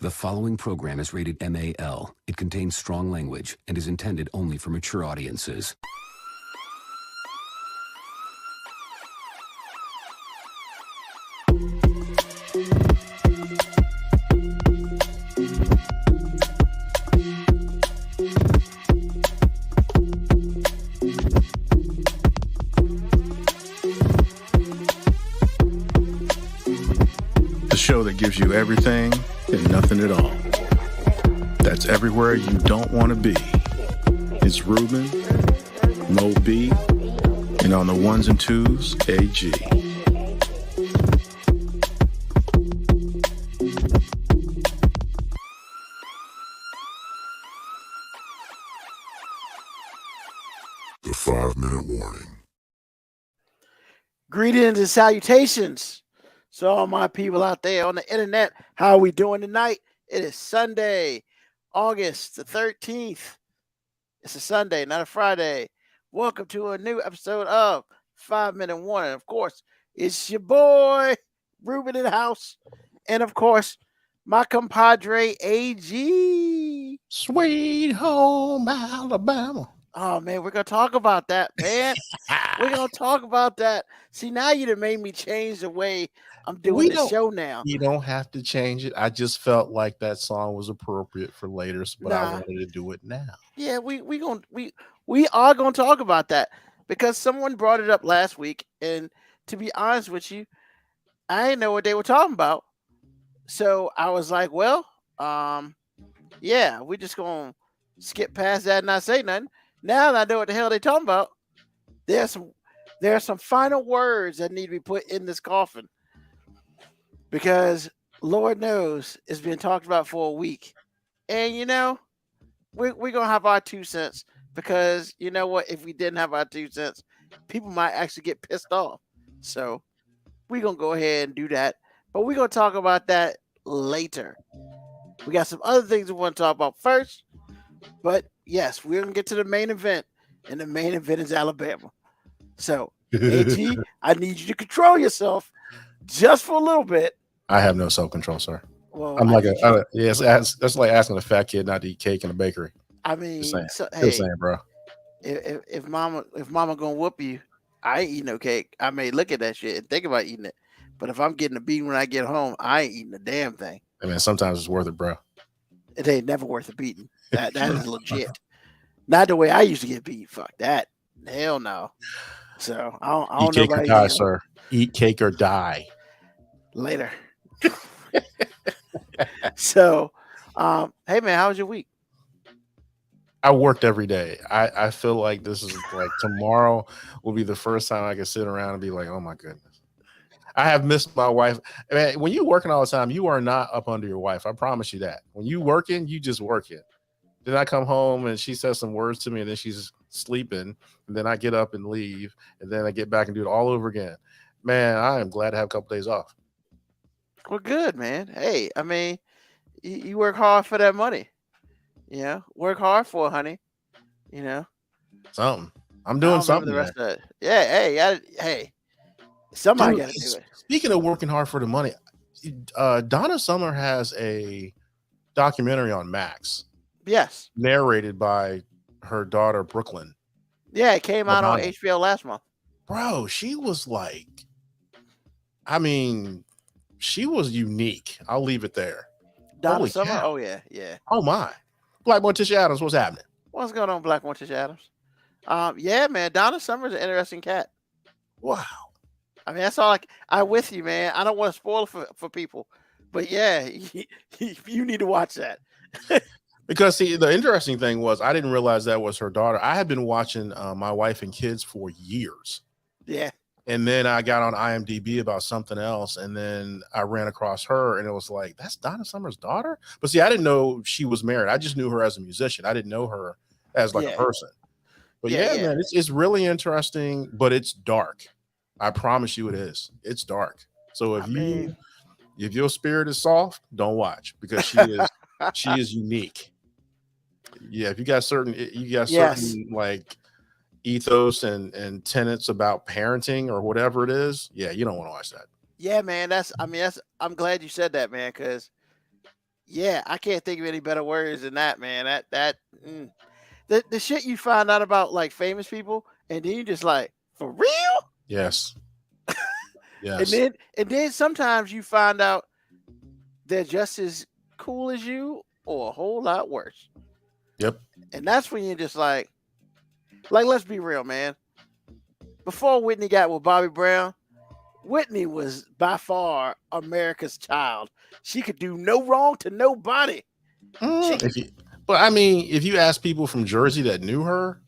The following program is rated MAL. It contains strong language and is intended only for mature audiences. The show that gives you everything and nothing at all. That's everywhere you don't want to be. It's Ruben, Mo B, and on the ones and twos, AG. The 5-minute warning. Greetings and salutations. So all my people out there on the internet, how are we doing tonight? It is Sunday, August the 13th. It's a Sunday, not a Friday. Welcome to a new episode of 5-Minute Warning. Of course, it's your boy, Ruben in the house. And of course, my compadre, AG. Sweet home Alabama. Oh, man, we're going to talk about that, man. We're going to talk about that. See, now you done made me change the way I'm doing the show now. You don't have to change it. I just felt like that song was appropriate for later, but I wanted to do it now. Yeah, we are gonna talk about that because someone brought it up last week, and to be honest with you, I didn't know what they were talking about. So I was like, well, yeah, we just gonna skip past that and not say nothing. Now that I know what the hell they talking about, there are some final words that need to be put in this coffin. Because Lord knows it's been talked about for a week. And you know, we're gonna have our 2 cents because you know what, if we didn't have our 2 cents, people might actually get pissed off. So we're gonna go ahead and do that. But we're gonna talk about that later. We got some other things we want to talk about first. But yes, we're gonna get to the main event, and the main event is Alabama. So AG, I need you to control yourself just for a little bit. I have no self-control, sir. Well, I'm like that's like asking a fat kid not to eat cake in a bakery. I mean, saying, bro. If mama gonna whoop you, I ain't eating no cake. I may look at that shit and think about eating it, but if I'm getting a beating when I get home, I ain't eating a damn thing. I mean, sometimes it's worth it, bro. It ain't never worth a beating. That is legit. Not the way I used to get beat. Fuck that. Hell no. So I don't eat cake or die, sir. Eat cake or die. Later. So, hey man, how was your week? I worked every day. I feel like this is like tomorrow will be the first time I can sit around and be like, oh my goodness. I have missed my wife. I mean, when you're working all the time, you are not up under your wife. I promise you that. When you working, you just working. Then I come home and she says some words to me and then she's sleeping. And then I get up and leave. And then I get back and do it all over again. Man, I am glad to have a couple days off. Well, good, man. Hey, I mean, you work hard for that money. You know, work hard for it, honey. You know, something. I'm doing something. The rest of it. Yeah. Hey, somebody got to do it. Speaking of working hard for the money, Donna Summer has a documentary on Max. Yes. Narrated by her daughter, Brooklyn. Yeah, it came out on HBO last month. Bro, she was like, I mean, she was unique. I'll leave it there. Donna Summer? Cow. Oh, yeah. Oh, my. Black Morticia Adams, what's happening? What's going on, Black Morticia Adams? Yeah, man, Donna Summer's an interesting cat. Wow. I mean, that's all I'm with you, man. I don't want to spoil it for people. But, yeah, you need to watch that. Because, see, the interesting thing was I didn't realize that was her daughter. I had been watching My Wife and Kids for years. Yeah. And then I got on IMDb about something else, and then I ran across her, and it was like, that's Donna Summer's daughter? But see, I didn't know she was married. I just knew her as a musician. I didn't know her as like a person. But man, it's really interesting, but it's dark. I promise you it is. It's dark. So if your spirit is soft, don't watch because she is unique. Yeah, if you got certain like ethos and tenets about parenting or whatever it is, yeah, you don't want to watch that. Yeah, man. I'm glad you said that, man, because Yeah, I can't think of any better words than that, man. The shit you find out about like famous people, and then you just like, for real? Yes. And Yes. then sometimes you find out they're just as cool as you or a whole lot worse. Yep. And that's when you're just like let's be real, man. Before Whitney got with Bobby Brown, Whitney was by far America's child. She could do no wrong to nobody. But I mean, if you ask people from Jersey that knew her,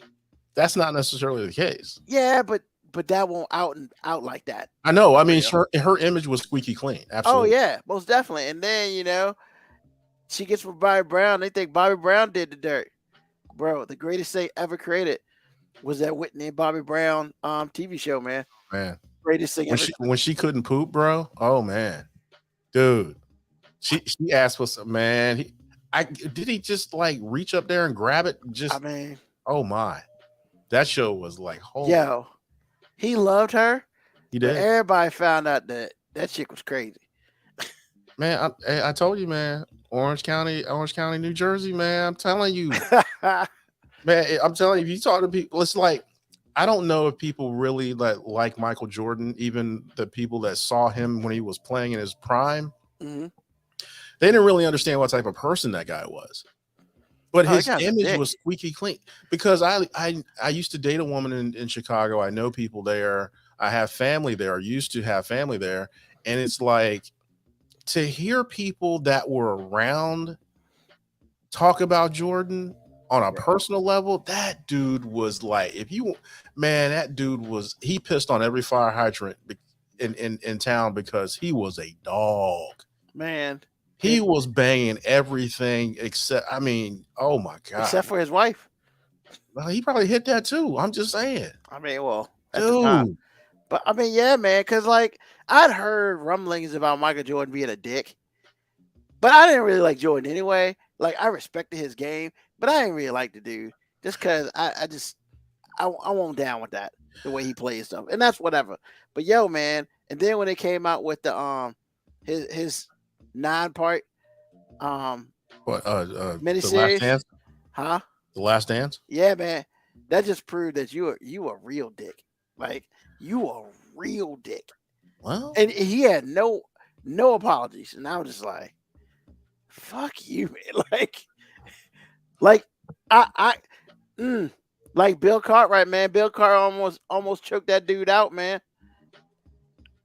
that's not necessarily the case. Yeah, but that won't out like that. I know. I mean, her image was squeaky clean. Absolutely. Oh yeah, most definitely. And then she gets with Bobby Brown. They think Bobby Brown did the dirt, bro. The greatest thing ever created was that Whitney and Bobby Brown TV show, man. Man, greatest thing ever. When she couldn't poop, bro. Oh man, dude. She asked for some, man. Did he just like reach up there and grab it? Oh my, that show was like, yo, he loved her. He did. Everybody found out that chick was crazy. Man, I told you, man. Orange County, New Jersey, man. I'm telling you, man. I'm telling you, if you talk to people, it's like, I don't know if people really like Michael Jordan, even the people that saw him when he was playing in his prime. Mm-hmm. They didn't really understand what type of person that guy was. But his image was squeaky clean. Because I used to date a woman in Chicago. I know people there. I have family there. I used to have family there. And it's like, to hear people that were around talk about Jordan on a personal level, that dude was like, that dude he pissed on every fire hydrant in town because he was a dog. Man. He was banging everything except, I mean, oh my God. Except for his wife. Well, he probably hit that too. I'm just saying. I mean, well, at the time. But I mean, yeah, man, because like I'd heard rumblings about Michael Jordan being a dick, but I didn't really like Jordan anyway. Like I respected his game, but I didn't really like the dude just because I won't down with that, the way he plays stuff, and that's whatever. But yo, man, and then when they came out with the his 9-part miniseries, The Last Dance? Yeah, man, that just proved that you a real dick. Like, you a real dick. Well, and he had no apologies, and I was just like, "Fuck you, man!" Like like Bill Cartwright, man. Bill Cartwright almost choked that dude out, man.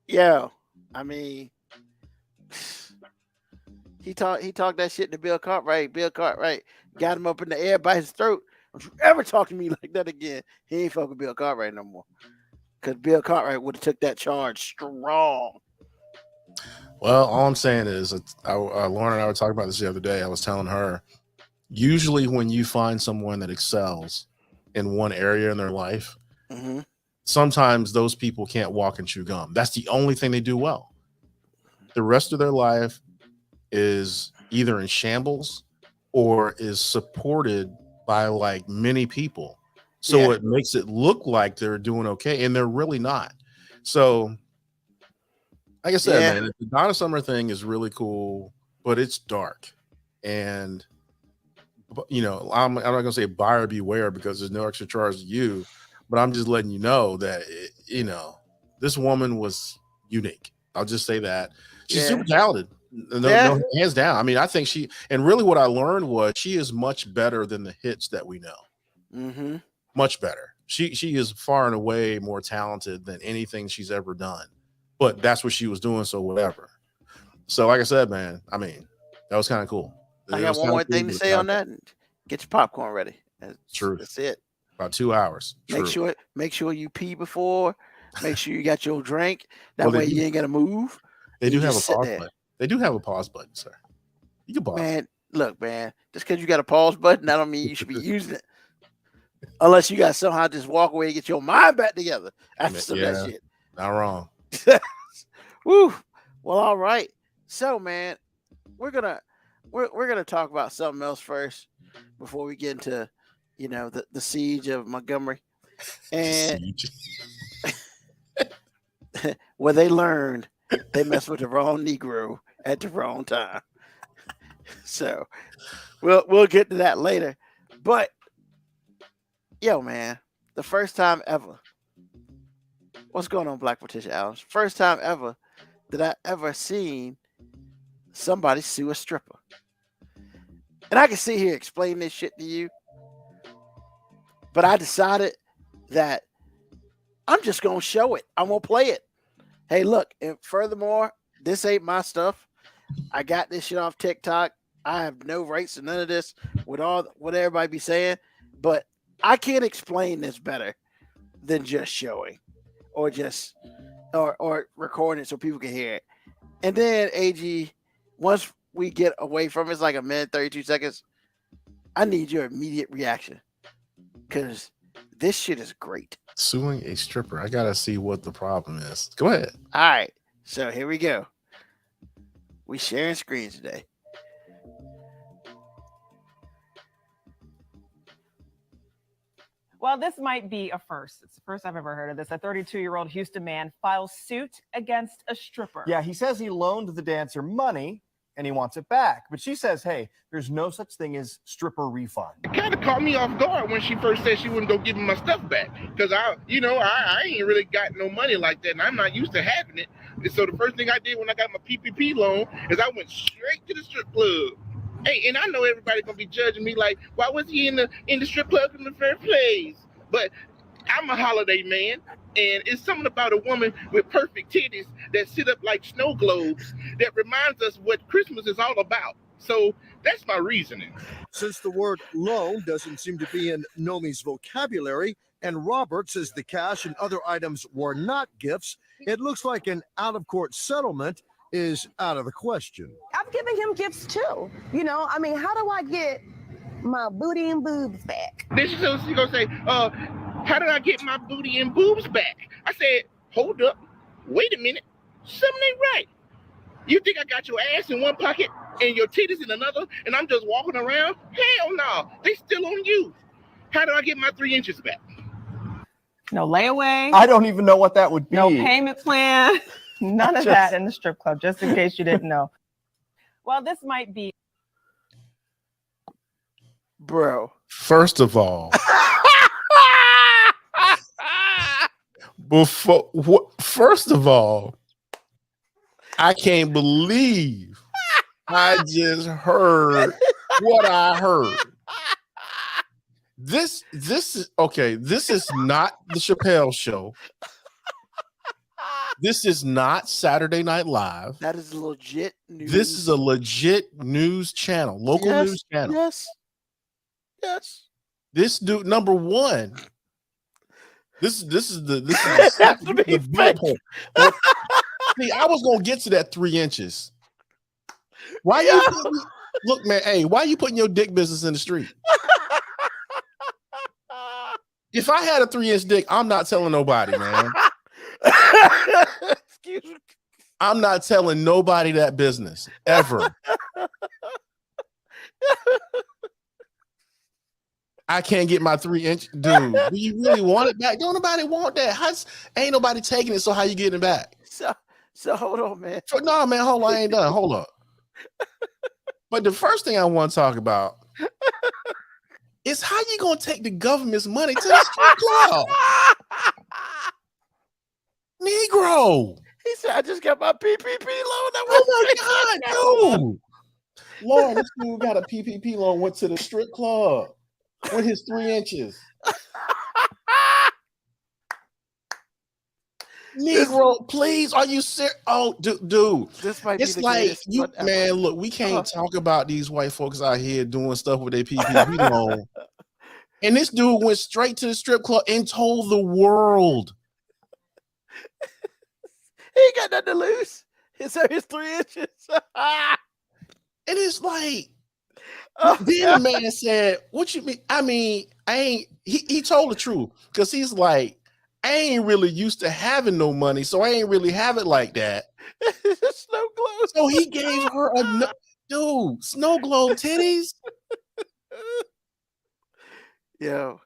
Yeah, I mean, he talked that shit to Bill Cartwright. Bill Cartwright got him up in the air by his throat. Don't you ever talk to me like that again? He ain't fucking Bill Cartwright no more. Because Bill Cartwright would have took that charge strong. Well, all I'm saying is, Lauren and I were talking about this the other day. I was telling her, usually when you find someone that excels in one area in their life, mm-hmm. sometimes those people can't walk and chew gum. That's the only thing they do well. The rest of their life is either in shambles or is supported by like many people. So it makes it look like they're doing okay, and they're really not. So, like I said, man, the Donna Summer thing is really cool, but it's dark. And, I'm not going to say buyer beware because there's no extra charge to you, but I'm just letting you know that, this woman was unique. I'll just say that. She's super talented. No, hands down. I mean, I think and really what I learned was she is much better than the hits that we know. Mm-hmm. Much better. She is far and away more talented than anything she's ever done. But that's what she was doing, so whatever. So like I said, man, I mean, that was kind of cool. I got one more thing to say on that. Get your popcorn ready. True. That's it. About 2 hours. Make sure you pee before. Make sure you got your drink. That way you ain't gotta move. They do have a pause button. They do have a pause button, sir. You can pause. Man, look, man. Just because you got a pause button, that don't mean you should be using it. Unless you got somehow just walk away and get your mind back together after some of that shit. Not wrong. Woo. Well, all right. So, man, we're gonna talk about something else first before we get into, the siege of Montgomery, and where they learned they messed with the wrong Negro at the wrong time. So we'll get to that later. But yo, man, the first time ever. What's going on, Black Morticia Adams? First time ever that I ever seen somebody sue a stripper. And I can sit here explaining this shit to you, but I decided that I'm just gonna show it. I'm gonna play it. Hey, look, and furthermore, this ain't my stuff. I got this shit off TikTok. I have no rights to none of this with all what everybody be saying, but I can't explain this better than just showing or just or recording it so people can hear it. And then AG, once we get away from it, it's like a minute, 32 seconds. I need your immediate reaction because this shit is great. Suing a stripper. I gotta see what the problem is. Go ahead. All right, so here we go. We sharing screens today. Well, this might be a first. It's the first I've ever heard of this. A 32-year-old Houston man files suit against a stripper. Yeah, he says he loaned the dancer money and he wants it back. But she says, hey, there's no such thing as stripper refund. It kind of caught me off guard when she first said she wouldn't go give me my stuff back. Because I ain't really got no money like that, and I'm not used to having it. And so the first thing I did when I got my PPP loan is I went straight to the strip club. Hey, and I know everybody's gonna be judging me like, why was he in the strip club in the first place? But I'm a holiday man, and it's something about a woman with perfect titties that sit up like snow globes that reminds us what Christmas is all about. So that's my reasoning. Since the word loan doesn't seem to be in Nomi's vocabulary, and Robert says the cash and other items were not gifts, it looks like an out-of-court settlement is out of the question. I've given him gifts too. You know, I mean, how do I get my booty and boobs back? Then she's gonna say, how did I get my booty and boobs back? I said, hold up, wait a minute, something ain't right. You think I got your ass in one pocket and your titties in another, and I'm just walking around? Hell no, they still on you. How do I get my 3 inches back? No layaway. I don't even know what that would be. No payment plan. None of that in the strip club, just in case you didn't know. Well, this might be. Bro. First of all, first of all, I can't believe I just heard what I heard. This is okay. This is not the Chappelle Show. This is not Saturday Night Live. That is legit news. This is a legit news channel, local news channel. Yes. This dude, number one. This is the bullet point. See, I was gonna get to that 3 inches. Why you look, man? Hey, why you putting your dick business in the street? If I had a 3-inch dick, I'm not telling nobody, man. Excuse me. I'm not telling nobody that business ever. I can't get my 3-inch, dude. Do you really want it back? Don't nobody want that. Ain't nobody taking it. So how you getting it back? So hold on, man. No, man, hold on. I ain't done. Hold up. But the first thing I want to talk about is how you gonna take the government's money to the strip club, Negro. He said, "I just got my PPP loan." Oh my God, dude! Lord, this dude got a PPP loan. Went to the strip club with his 3 inches. Negro, please, are you serious? Oh, dude, this might it's be the like you, ever. man. Look, we can't talk about these white folks out here doing stuff with their PPP loan. And this dude went straight to the strip club and told the world. He ain't got nothing to lose. His 3 inches. And it's like, then the man said, "What you mean? I mean, I ain't." He told the truth because he's like, I ain't really used to having no money, so I ain't really have it like that. Snow globe. So he gave her dude, snow globe titties. Yo,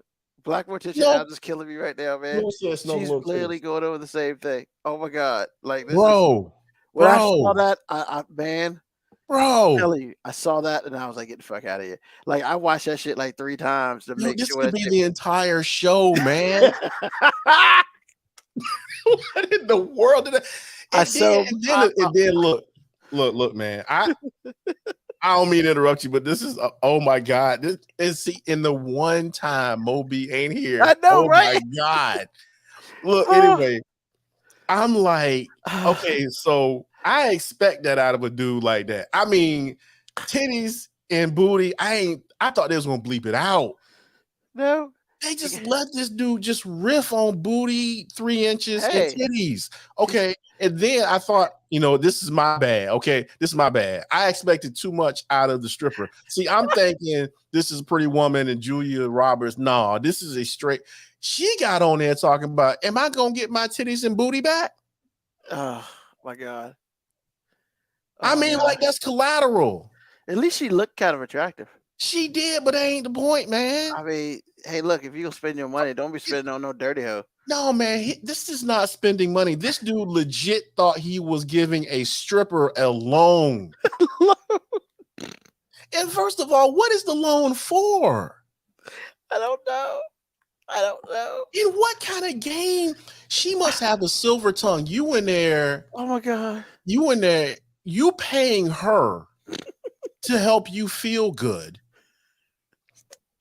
Black Morticia Adams is killing me right now, man. She's literally going over the same thing. Oh my God. Like this bro. When I saw that, I man, bro. Telling you, I saw that and I was like, get the fuck out of here. Like I watched that shit like 3 times to Yo, make this sure could that be the entire show, man. What in the world did and then look, man. I don't mean to interrupt you, but this is oh my god. This is in the one time Moby ain't here. I know, oh right? my god. Look, anyway, I'm like, okay, so I expect that out of a dude like that. I mean, titties and booty. I thought they was gonna bleep it out. No. They just let this dude just riff on booty, 3 inches, and Hey. titties. Okay. And then I thought, this is my bad. Okay. This is my bad. I expected too much out of the stripper. See, I'm thinking this is a Pretty Woman and Julia Roberts. No, this is a straight. She got on there talking about, am I going to get my titties and booty back? Oh, my God. I mean, like, that's collateral. At least she looked kind of attractive. She did, but that ain't the point, man. I mean, hey, look, if you're going to spend your money, don't be spending on no dirty hoe. No, man, this is not spending money. This dude legit thought he was giving a stripper a loan. And first of all, what is the loan for? I don't know. In what kind of game? She must have a silver tongue. You in there. Oh, my God. You in there. You paying her to help you feel good.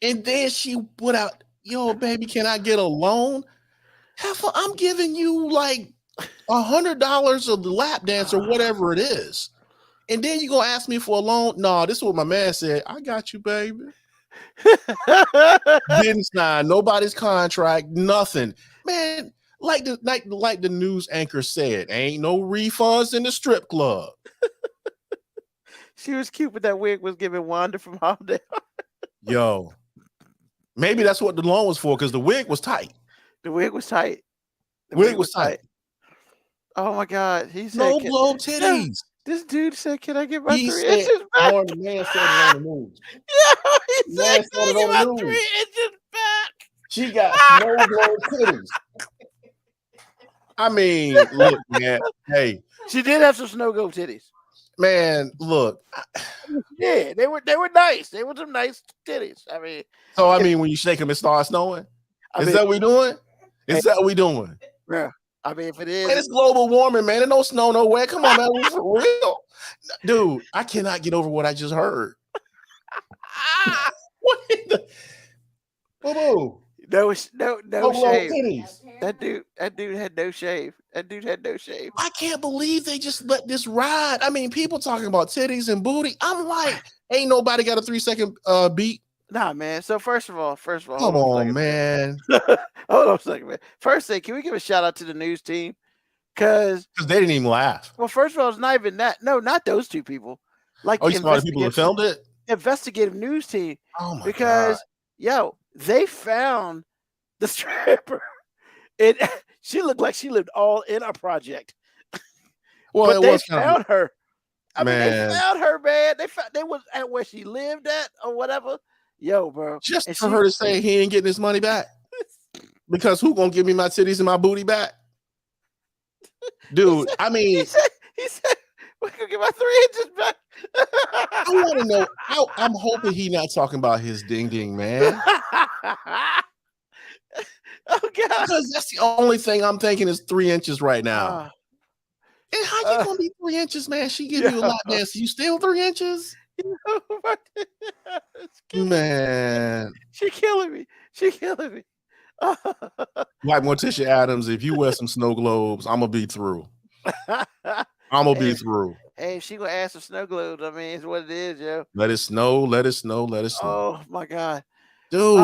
And then she put out, yo, baby, can I get a loan? I'm giving you like $100 a lap dance or whatever it is. And then you gonna ask me for a loan? No, this is what my man said. I got you, baby. Didn't sign nobody's contract, nothing. Man, like the news anchor said, ain't no refunds in the strip club. She was cute, but that wig was giving Wanda from Holiday. Yo, maybe that's what the loan was for, because the wig was tight. The wig was tight. Oh my God. He said, no blow titties. No, this dude said, can I get my 3 inches back? back? The man said it on the news. Yeah, he said, can I get my 3 inches back? She got no blow titties. I mean, look, man. Hey. She did have some snow globe titties. Man, look. Yeah, they were nice. They were some nice titties. I mean, when you shake them, it starts snowing. Is that what we doing? Is that what we doing? Yeah. I mean, if it is, man, it's global warming, man. There's no snow nowhere. Come on, man. We for real. Dude, I cannot get over what I just heard. What in the boo-boo? No shave. That dude had no shave. I can't believe they just let this ride. I mean, people talking about titties and booty. I'm like, ain't nobody got a 3-second beat. Nah, man. So first of all, come on, man. Hold on a second, man. First thing, can we give a shout out to the news team? Because they didn't even laugh. Well, first of all, it's not even that. No, not those two people. Like, you saw the people that filmed it? Investigative news team. Oh my God. Yo, they found the stripper. She looked like she lived all in a project. Well, but they found her. I mean, man. they found her, man. They was at where she lived at or whatever. Yo, bro. Just for her to say he ain't getting his money back. Because who gonna give me my titties and my booty back? Dude, I mean, he said we can get my 3 inches back. I want to know. I'm hoping he not talking about his ding ding, man. Oh God! Because that's the only thing I'm thinking is 3 inches right now. And how you gonna be 3 inches, man? She give you a lap dance. You still 3 inches? Man, she killing me. Like Morticia Adams, if you wear some snow globes, I'm gonna be through. Be through. Hey, if she gonna ask for snow globes, I mean, it's what it is, yo. Let it snow. Oh my God, dude.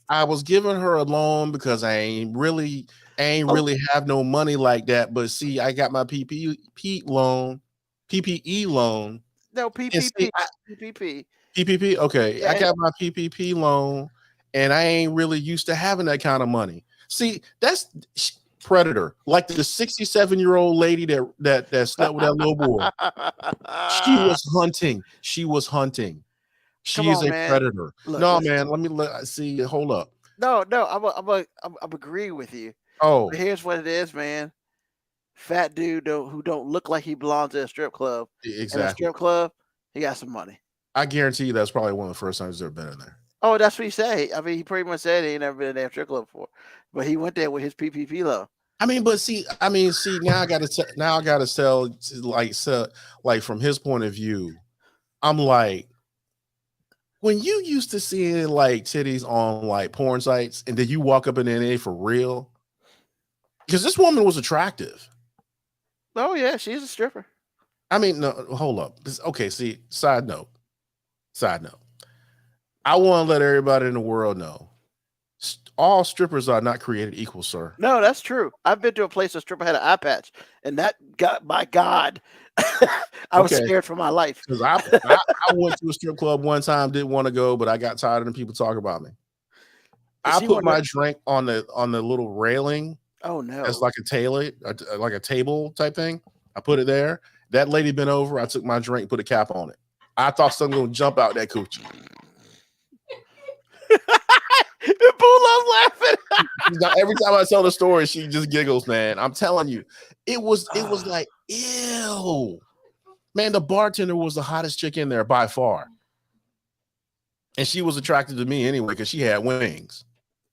I was giving her a loan because I ain't really have no money like that. But see, I got my PPE loan. No, PPP. PPP. Okay, yeah. I got my PPP loan, and I ain't really used to having that kind of money. See, that's predator, like the 67-year-old lady that slept with that little boy. She was hunting. She is a predator. Look, no, man. Let me see. Hold up. No. I'm agreeing with you. Oh, but here's what it is, man. fat dude who don't look like he belongs at a strip club. In a Exactly. strip club, he got some money. I guarantee you that's probably one of the first times he's ever been in there. Oh, that's what he said. I mean, he pretty much said he ain't never been in a damn strip club before, but he went there with his PPP loan. Now I gotta sell like from his point of view. I'm like, when you used to seeing like titties on like porn sites, and then you walk up in NA for real, because this woman was attractive. Oh yeah, she's a stripper. I mean, no, hold up. Okay, see, side note. I want to let everybody in the world know all strippers are not created equal, sir. No, that's true. I've been to a place a stripper had an eye patch, and that got my God, I was scared for my life. Because I went to a strip club one time, didn't want to go, but I got tired of the people talking about me. I put my drink on the little railing. Oh no, it's like a table type thing. I put it there. That lady bent over. I took my drink, put a cap on it. I thought something gonna jump out that coochie. The boo loves laughing. Every time I tell the story, she just giggles, man. I'm telling you, it was like, ew. Man, the bartender was the hottest chick in there by far. And she was attracted to me anyway, because she had wings.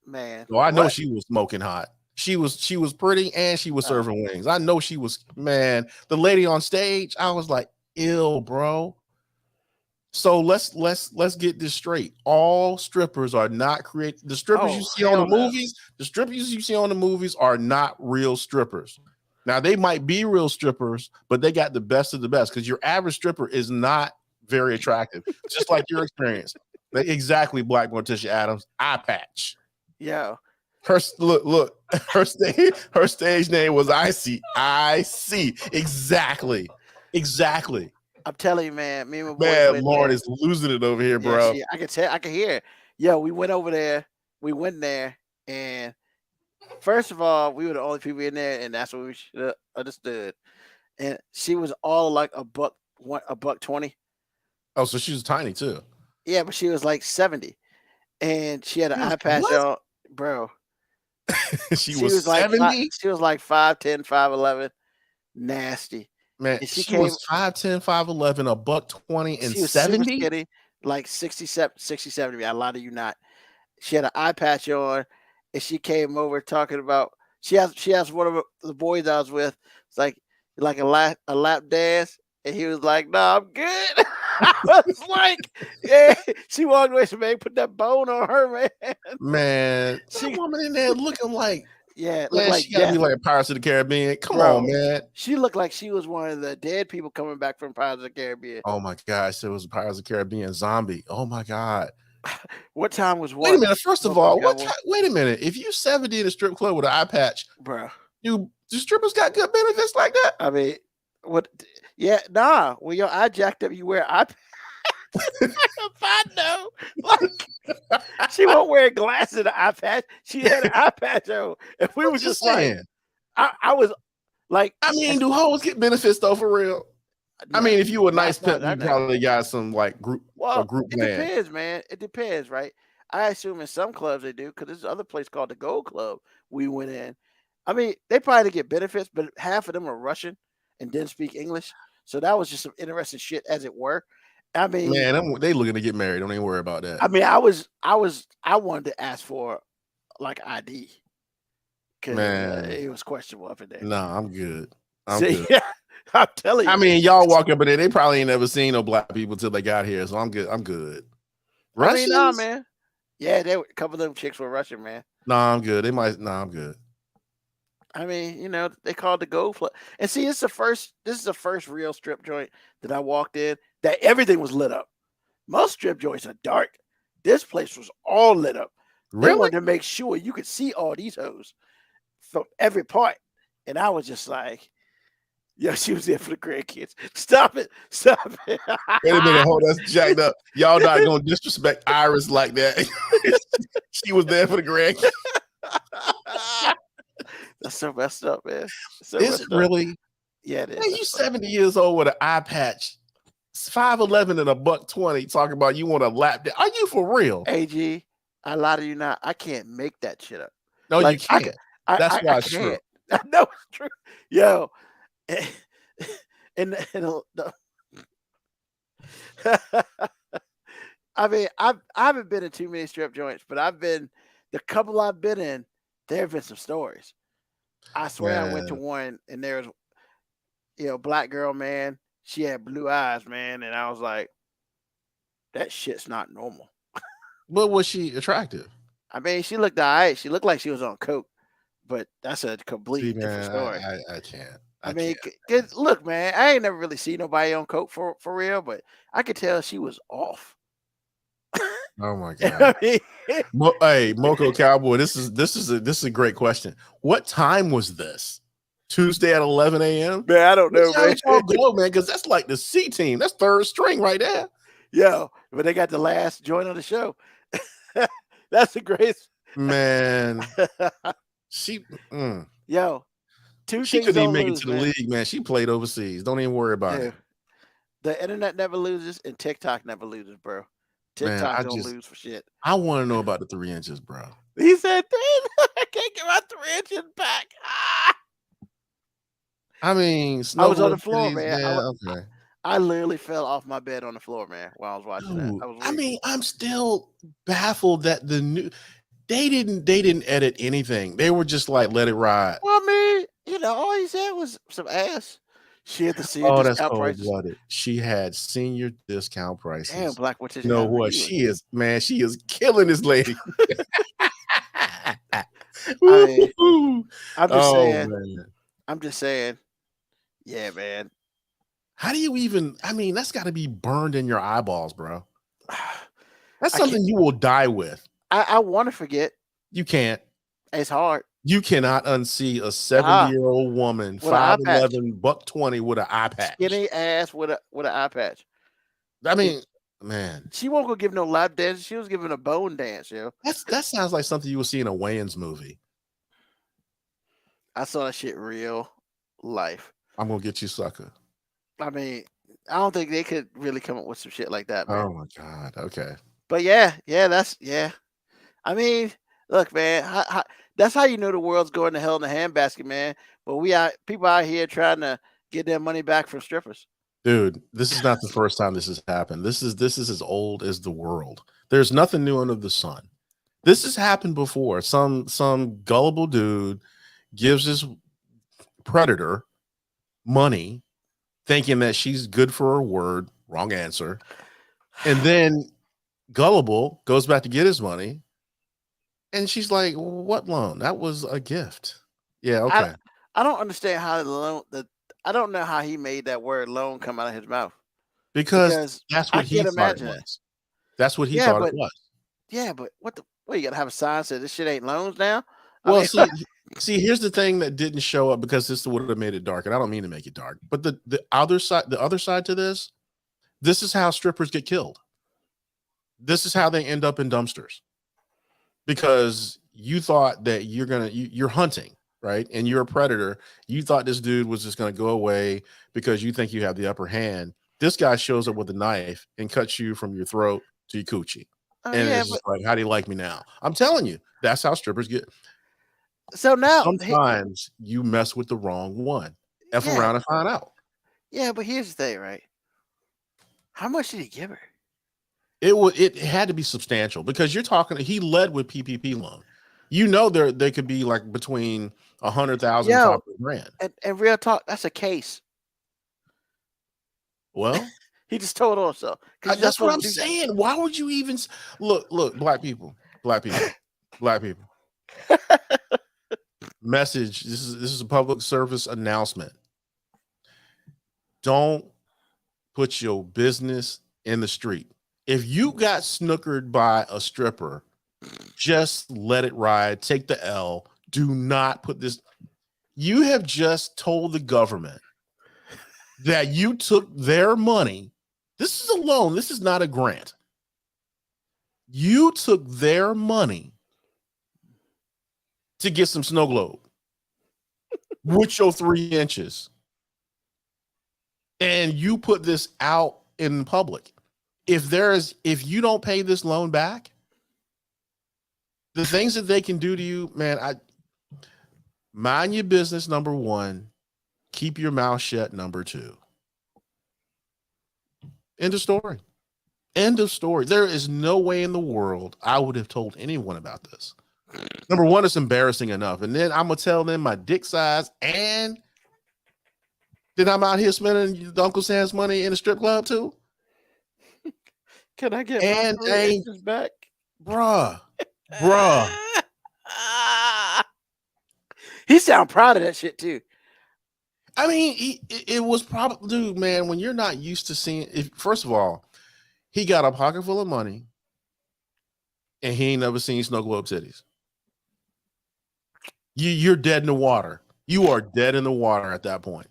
Man. So I know she was smoking hot. She was pretty and she was serving wings. I know she was, man. The lady on stage, I was like, ew, bro. So let's get this straight. All strippers are not created. The strippers you see on the movies, the strippers you see on the movies are not real strippers. Now they might be real strippers, but they got the best of the best, because your average stripper is not very attractive. Just like your experience. Exactly, Black Morticia Adams, eye patch. Yeah. Her stage name was I see. Exactly. I'm telling you, man. Me and my boys man, Lauren is losing it over here, bro. I can hear it. Yo, we went over there. We went there, and first of all, we were the only people in there, and that's what we should have understood. And she was all like $120. Oh, so she was tiny too. Yeah, but she was like 70, and she had an eye patch on, bro. she was like 70. She was like 5'10", 5'11", nasty. Man, and she was 5'10", 5'11", $120, and 70. Like 67, 70. I lie to you not. She had an eye patch on, and she came over talking about. She asked one of the boys I was with. It's like a lap dance, and he was like, "No, I'm good." I was like, "Yeah." She walked away. So man, put that bone on her, man. Man, that woman in there looking like. Yeah, man, she gotta be like Pirates of the Caribbean. Come on, man. She looked like she was one of the dead people coming back from Pirates of the Caribbean. Oh my gosh, it was a Pirates of the Caribbean zombie. Oh my God. What time was what? Wait a minute. First of all, wait a minute. If you 70 in a strip club with an eye patch, bro, do strippers got good benefits like that? I mean, what? Yeah, nah. When your eye jacked up, you wear eye patch. I know. Like, she won't wear glasses and an eye patch. She had an eye patch on. If we were just saying, like, I was like, I mean, do hoes get benefits though for real? Yeah. I mean, if you were a nice pimp, you probably got some like group. It depends, man. It depends, right? I assume in some clubs they do, because there's another place called the Gold Club we went in. I mean, they probably get benefits, but half of them are Russian and didn't speak English. So that was just some interesting shit, as it were. I mean, man, they looking to get married. Don't even worry about that. I mean, I wanted to ask for like ID, because it was questionable up in there. No, I'm good. I'm good. Yeah, I'm telling you. I mean, y'all walk up in there, they probably ain't never seen no black people till they got here, so I'm good. Russians? I mean, nah, man. Yeah, a couple of them chicks were Russian, man. No, I'm good. I'm good. I mean, they called the Gold Club. And see, this is the first real strip joint that I walked in that everything was lit up. Most strip joints are dark. This place was all lit up. Really? They wanted to make sure you could see all these hoes from every part. And I was just like, yo, she was there for the grandkids. Stop it. Wait a minute, hold on, that's jacked up. Y'all not gonna disrespect Iris like that. She was there for the grandkids. That's so messed up, man. Is it really? Yeah, it is. Man, you 70 years old with an eye patch, 5'11" and $120, talking about you want a lap dance. Are you for real? AG, I lie to you not. I can't make that shit up. No, you can't. That's why it's true. I know it's true. Yo. And I mean, I haven't been in too many strip joints, but the couple I've been in, there have been some stories. I swear I went to Man. one and there was, black girl, man. She had blue eyes, man, and I was like, that shit's not normal. But was she attractive? I mean, she looked all right. She looked like she was on coke, but that's a See, completely different man, story. I can't. I mean, look, man, I ain't never really seen nobody on coke for real, but I could tell she was off. Oh my I god. mean, Hey, Moco Cowboy, this is a great question. What time was this? Tuesday at 11 a.m. man, I don't know, How man. did y'all go, man? Because that's like the C team. That's third string right there. Yo, but they got the last joint on the show. That's the greatest. Man, she Yo, two she things couldn't even don't make it lose, to the man. league, man. She played overseas. Don't even worry about it. Dude, the internet never loses and TikTok never loses, bro. Man, TikTok don't lose for shit. I want to know about the 3 inches, bro. He said, I can't get my 3 inches back. Ah! I mean, I was on the snowboard floor, titties, man. okay. I literally fell off my bed on the floor, man, while I was watching that. Dude, I was I weak. mean, I'm still baffled that they didn't edit anything. They were just like, let it ride. Well, I mean, all he said was some ass. She had the senior Oh, that's discount cold prices. blooded. She had senior discount prices. Damn, Black, what did You know what? She is, man. She is killing this lady. mean, I'm just saying. Man. I'm just saying. Yeah, man. How do you even? I mean, that's got to be burned in your eyeballs, bro. That's I something you will die with. I want to forget. You can't. It's hard. You cannot unsee a 70-year-old woman, With an eye patch. 5'11", $120 with an eye patch. Skinny ass with an eye patch. I mean, man, She won't go give no lap dance. She was giving a bone dance, yo. that sounds like something you will see in a Wayans movie. I saw that shit real life. I'm gonna get you, sucker. I mean, I don't think they could really come up with some shit like that, man. Oh my god. Okay. But yeah. I mean, look, man, that's how you know the world's going to hell in a handbasket, man. But people out here trying to get their money back from strippers. Dude, this is not the first time this has happened. This is as old as the world. There's nothing new under the sun. This has happened before. Some gullible dude gives his predator money, thinking that she's good for her word. Wrong answer. And then gullible goes back to get his money, and she's like, "What loan? That was a gift." Yeah, okay. I don't understand how I don't know how he made that word loan come out of his mouth. Because that's what he thought it imagine was. That's what he thought it was. Yeah, but what you gotta have a sign that says this shit ain't loans now? Well, see, here's the thing that didn't show up, because this would have made it dark, and I don't mean to make it dark, but the other side to this is how strippers get killed. This is how they end up in dumpsters, because you thought that you're hunting, right? And you're a predator. You thought this dude was just going to go away because you think you have the upper hand. This guy shows up with a knife and cuts you from your throat to your coochie. It's just like, how do you like me now? I'm telling you, that's how strippers get. So now sometimes you mess with the wrong one. F around and find out. Yeah, but here's the thing, right? How much did he give her? It had to be substantial, because you're talking. He led with PPP loan. You know, they could be like between 100,000 to $500,000. And real talk, that's a case. Well, he just told on himself. That's what I'm saying. Why would you even look? Black people. Message. This is a public service announcement. Don't put your business in the street. If you got snookered by a stripper, just let it ride. Take the L. Do not put this. You have just told the government that you took their money. This is a loan. This is not a grant. You took their money to get some snow globe with your 3 inches. And you put this out in public. If you don't pay this loan back, the things that they can do to you, man, Mind your business, number one. Keep your mouth shut, number two. End of story. End of story. There is no way in the world I would have told anyone about this. Number one, it's embarrassing enough. And then I'm going to tell them my dick size, and then I'm out here spending Uncle Sam's money in a strip club too. Can I get And my 3 inches back? Bruh. He sound proud of that shit too. I mean, it was probably, dude, man, when you're not used to seeing, first of all, he got a pocket full of money and he ain't never seen snow globe titties. You're dead in the water. You are dead in the water at that point.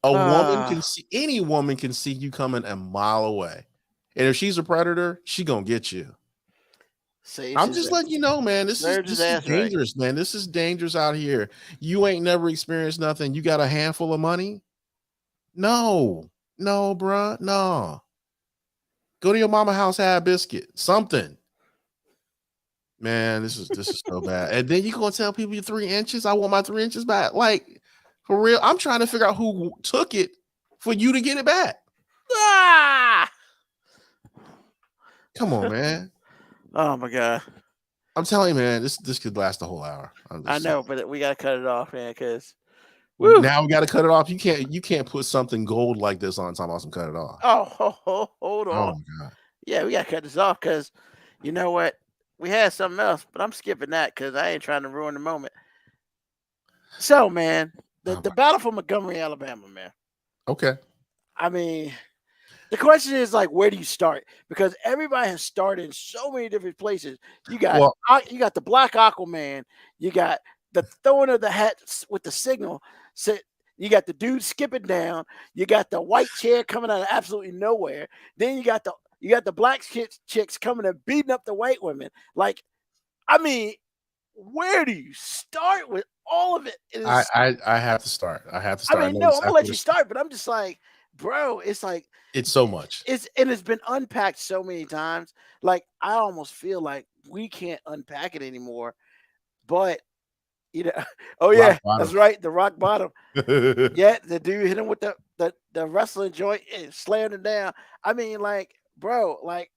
Woman can see, any woman can see you coming a mile away. And if she's a predator, she gonna get you. I'm just letting you know, man. This is dangerous, man. This is dangerous out here. You ain't never experienced nothing. You got a handful of money? No, bruh. No. Go to your mama house, have a biscuit. Something. Man, this is so bad. And then you gonna tell people you're 3 inches? I want my 3 inches back. Like, for real. I'm trying to figure out who took it for you to get it back. Come on, man. Oh my god. I'm telling you, man, this could last a whole hour. I know, but we gotta cut it off, man, because now we gotta cut it off. You can't put something gold like this on time awesome cut it off. Hold on. Oh my god. Yeah, we gotta cut this off because you know what? We had something else, but I'm skipping that because I ain't trying to ruin the moment. So, man, the battle for Montgomery, Alabama, man. Okay. I mean, the question is like, where do you start? Because everybody has started in so many different places. You got the Black Aquaman, you got the throwing of the hat with the signal. You got the dude skipping down. You got the white chair coming out of absolutely nowhere. Then you got the black chicks coming and beating up the white women. Like, I mean, where do you start with all of it? I have to start. I mean, no, I'm gonna let you start, but I'm just like, bro, it's like it's so much. It's been unpacked so many times. Like, I almost feel like we can't unpack it anymore. But you know, that's right, the rock bottom. Yeah, the dude hit him with the wrestling joint and slammed him down. I mean, like, bro, like,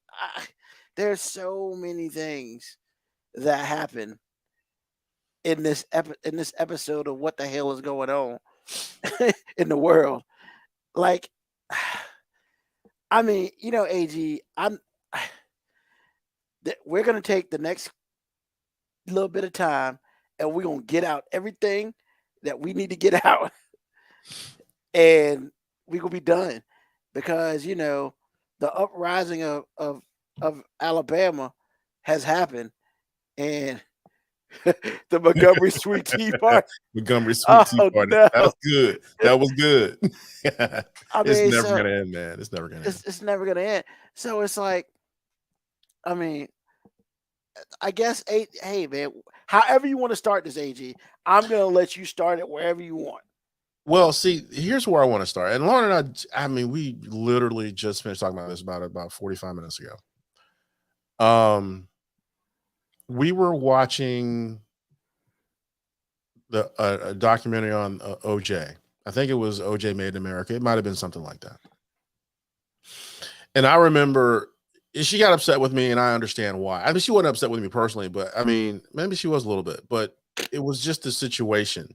there's so many things that happen in this episode of what the hell is going on in the world. Like, I mean, you know, AG, we're gonna take the next little bit of time and we're gonna get out everything that we need to get out, and we're gonna be done because you know the uprising of Alabama has happened, and the Montgomery Sweet Tea Party. Montgomery Sweet Tea Party. No. That was good. That was good. I mean, it's never gonna end, man. It's never gonna end. It's never gonna end. So it's like, I mean, I guess, hey man, however you want to start this, AG, I'm gonna let you start it wherever you want. Well, see, here's where I want to start. And Lauren and I mean, we literally just finished talking about this about 45 minutes ago. We were watching a documentary on OJ. I think it was OJ Made in America. It might have been something like that. And I remember she got upset with me, and I understand why. I mean, she wasn't upset with me personally, but I mean, maybe she was a little bit, but it was just a situation.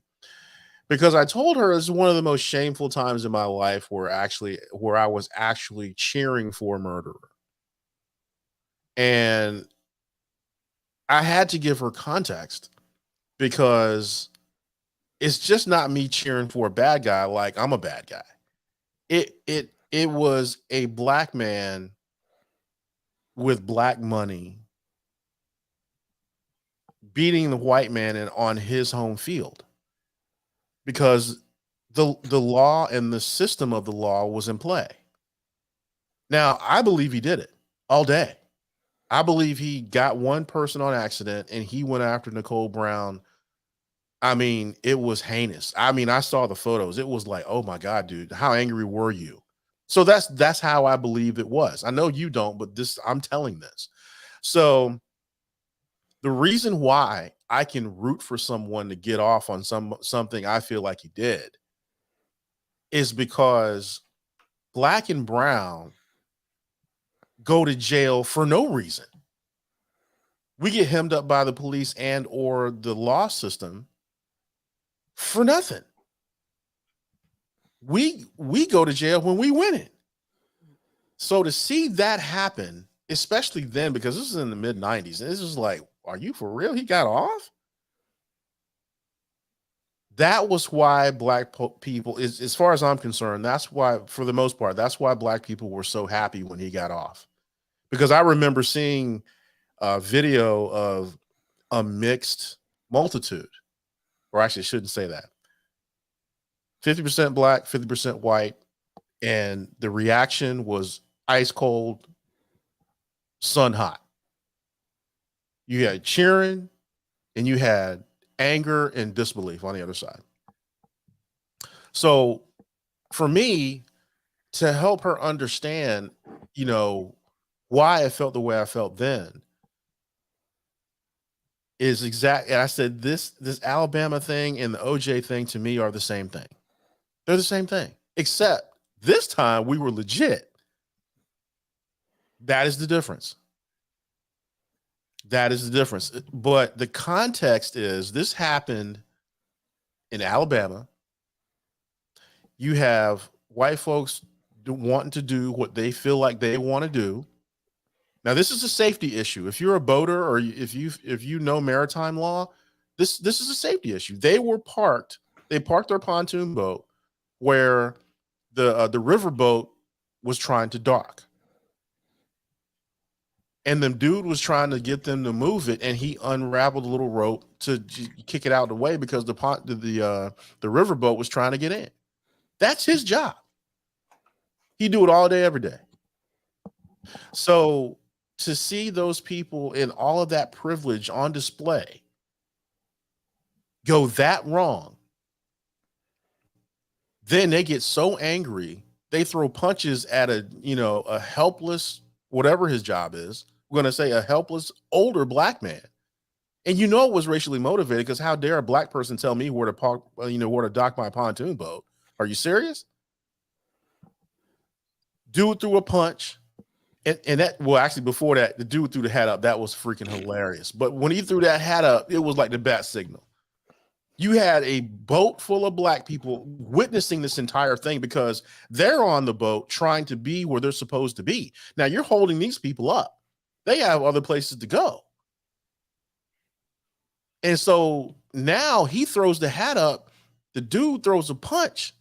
Because I told her it's one of the most shameful times in my life where I was actually cheering for a murderer. And I had to give her context because it's just not me cheering for a bad guy like I'm a bad guy. It was a black man with black money beating the white man on his home field because the law and the system of the law was in play. Now, I believe he did it all day. I believe he got one person on accident and he went after Nicole Brown. I mean, it was heinous. I mean, I saw the photos. It was like, oh my God, dude, how angry were you? So that's how I believe it was. I know you don't, but I'm telling this. So The reason why I can root for someone to get off on something I feel like he did is because black and brown go to jail for no reason. We get hemmed up by the police and or the law system for nothing. We go to jail when we win it. So to see that happen, especially then, because this is in the mid-90s, and this is like, are you for real? He got off? That was why black people, as far as I'm concerned, that's why, for the most part, that's why black people were so happy when he got off. Because I remember seeing a video of a mixed multitude, or actually, I shouldn't say that. 50% black, 50% white, and the reaction was ice cold, sun hot. You had cheering, and you had anger and disbelief on the other side. So for me, to help her understand, why I felt the way I felt then is exactly, I said, this Alabama thing and the OJ thing to me are the same thing. They're the same thing, except this time we were legit. That is the difference. That is the difference. But the context is this happened in Alabama. You have white folks wanting to do what they feel like they want to do. Now, this is a safety issue. If you're a boater or if you know maritime law, this is a safety issue. They parked their pontoon boat where the riverboat was trying to dock. And the dude was trying to get them to move it, and he unraveled a little rope to kick it out of the way because the riverboat was trying to get in. That's his job. He do it all day, every day. So to see those people in all of that privilege on display go that wrong, then they get so angry, they throw punches at a helpless, whatever his job is. We're going to say a helpless older black man. And it was racially motivated, because how dare a black person tell me where to park, where to dock my pontoon boat? Are you serious? Dude threw a punch. And that, well, actually before that, the dude threw the hat up. That was freaking hilarious. But when he threw that hat up, it was like the bat signal. You had a boat full of black people witnessing this entire thing because they're on the boat trying to be where they're supposed to be. Now you're holding these people up. They have other places to go. And so now he throws the hat up. The dude throws a punch.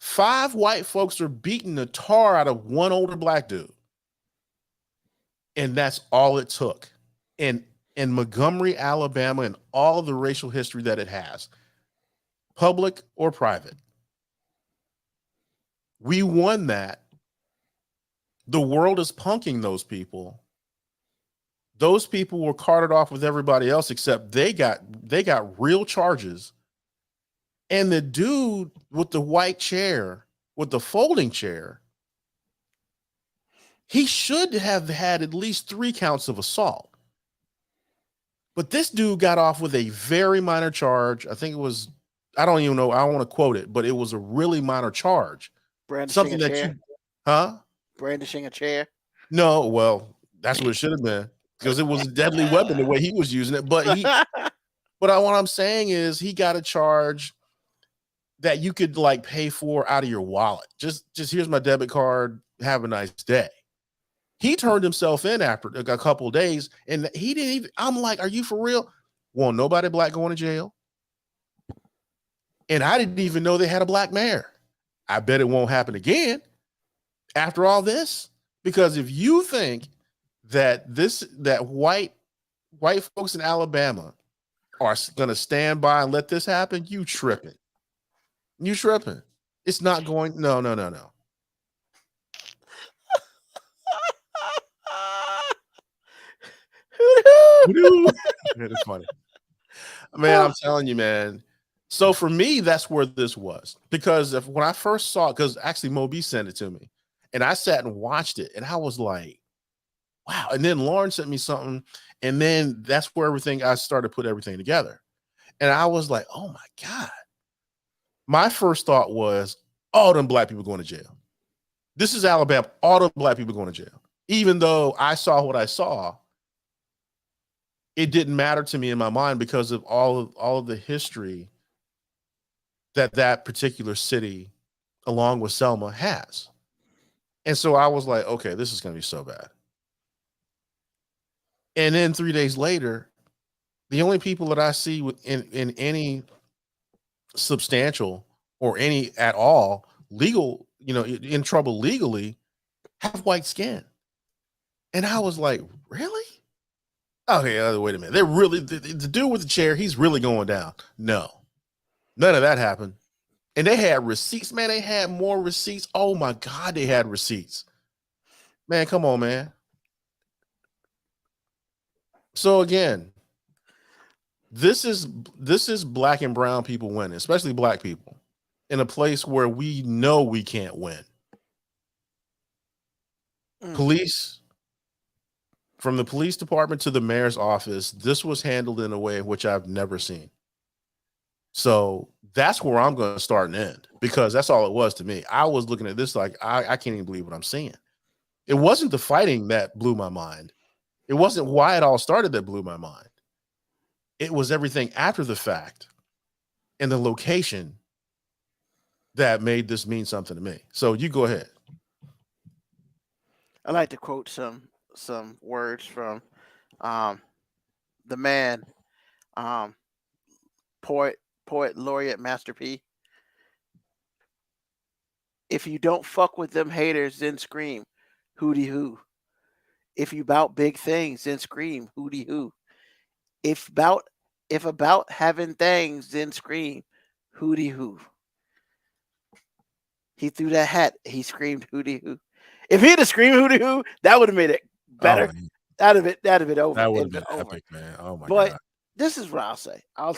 5 white folks are beating the tar out of one older black dude. And that's all it took. And in Montgomery, Alabama, and all of the racial history that it has, public or private, we won that. The world is punking those people. Those people were carted off with everybody else, except they got real charges. And the dude with the white chair, with the folding chair, he should have had at least 3 counts of assault. But this dude got off with a very minor charge. I think it was, I don't even know, I don't want to quote it, but it was a really minor charge. Brandishing a chair? Brandishing a chair? No, well, that's what it should have been, because it was a deadly weapon the way he was using it. But what I'm saying is he got a charge that you could pay for out of your wallet. Just here's my debit card. Have a nice day. He turned himself in after a couple of days, and he didn't even, I'm like, are you for real? Well, nobody black going to jail. And I didn't even know they had a black mayor. I bet it won't happen again after all this, because if you think that white folks in Alabama are going to stand by and let this happen, you tripping. You tripping. It's not going. No. It's funny, man. I'm telling you, man. So for me, that's where this was, because when I first saw it, because actually Moby sent it to me, and I sat and watched it, and I was like, wow. And then Lauren sent me something, and then that's where I started to put everything together. And I was like, oh my God. My first thought was, all them black people going to jail. This is Alabama. All the black people going to jail. Even though I saw what I saw, it didn't matter to me in my mind because of all of the history that particular city, along with Selma, has. And so I was like, okay, this is going to be so bad. And then 3 days later, the only people that I see in any substantial or any at all legal, in trouble legally, have white skin. And I was like, really? Okay, wait a minute. They're really, the dude with the chair, he's really going down. No, none of that happened. And they had receipts, man. They had more receipts. Oh my God, they had receipts. Man, come on, man. So again, this is black and brown people winning, especially black people, in a place where we know we can't win. Police, from the police department to the mayor's office, this was handled in a way in which I've never seen. So that's where I'm going to start and end, because that's all it was to me. I was looking at this like, I can't even believe what I'm seeing. It wasn't the fighting that blew my mind. It wasn't why it all started that blew my mind. It was everything after the fact and the location that made this mean something to me. So you go ahead. I like to quote some words from the man, poet laureate Master P. If you don't fuck with them haters, then scream, hooty hoo. If you bout big things, then scream, hooty hoo. If about having things, then scream, hooty hoo. He threw that hat. He screamed, hooty hoo. If he had screamed hooty hoo, that would have made it better. Oh, that'd have been over. That would have been over. epic, man. Oh my but God. This is what I'll say. I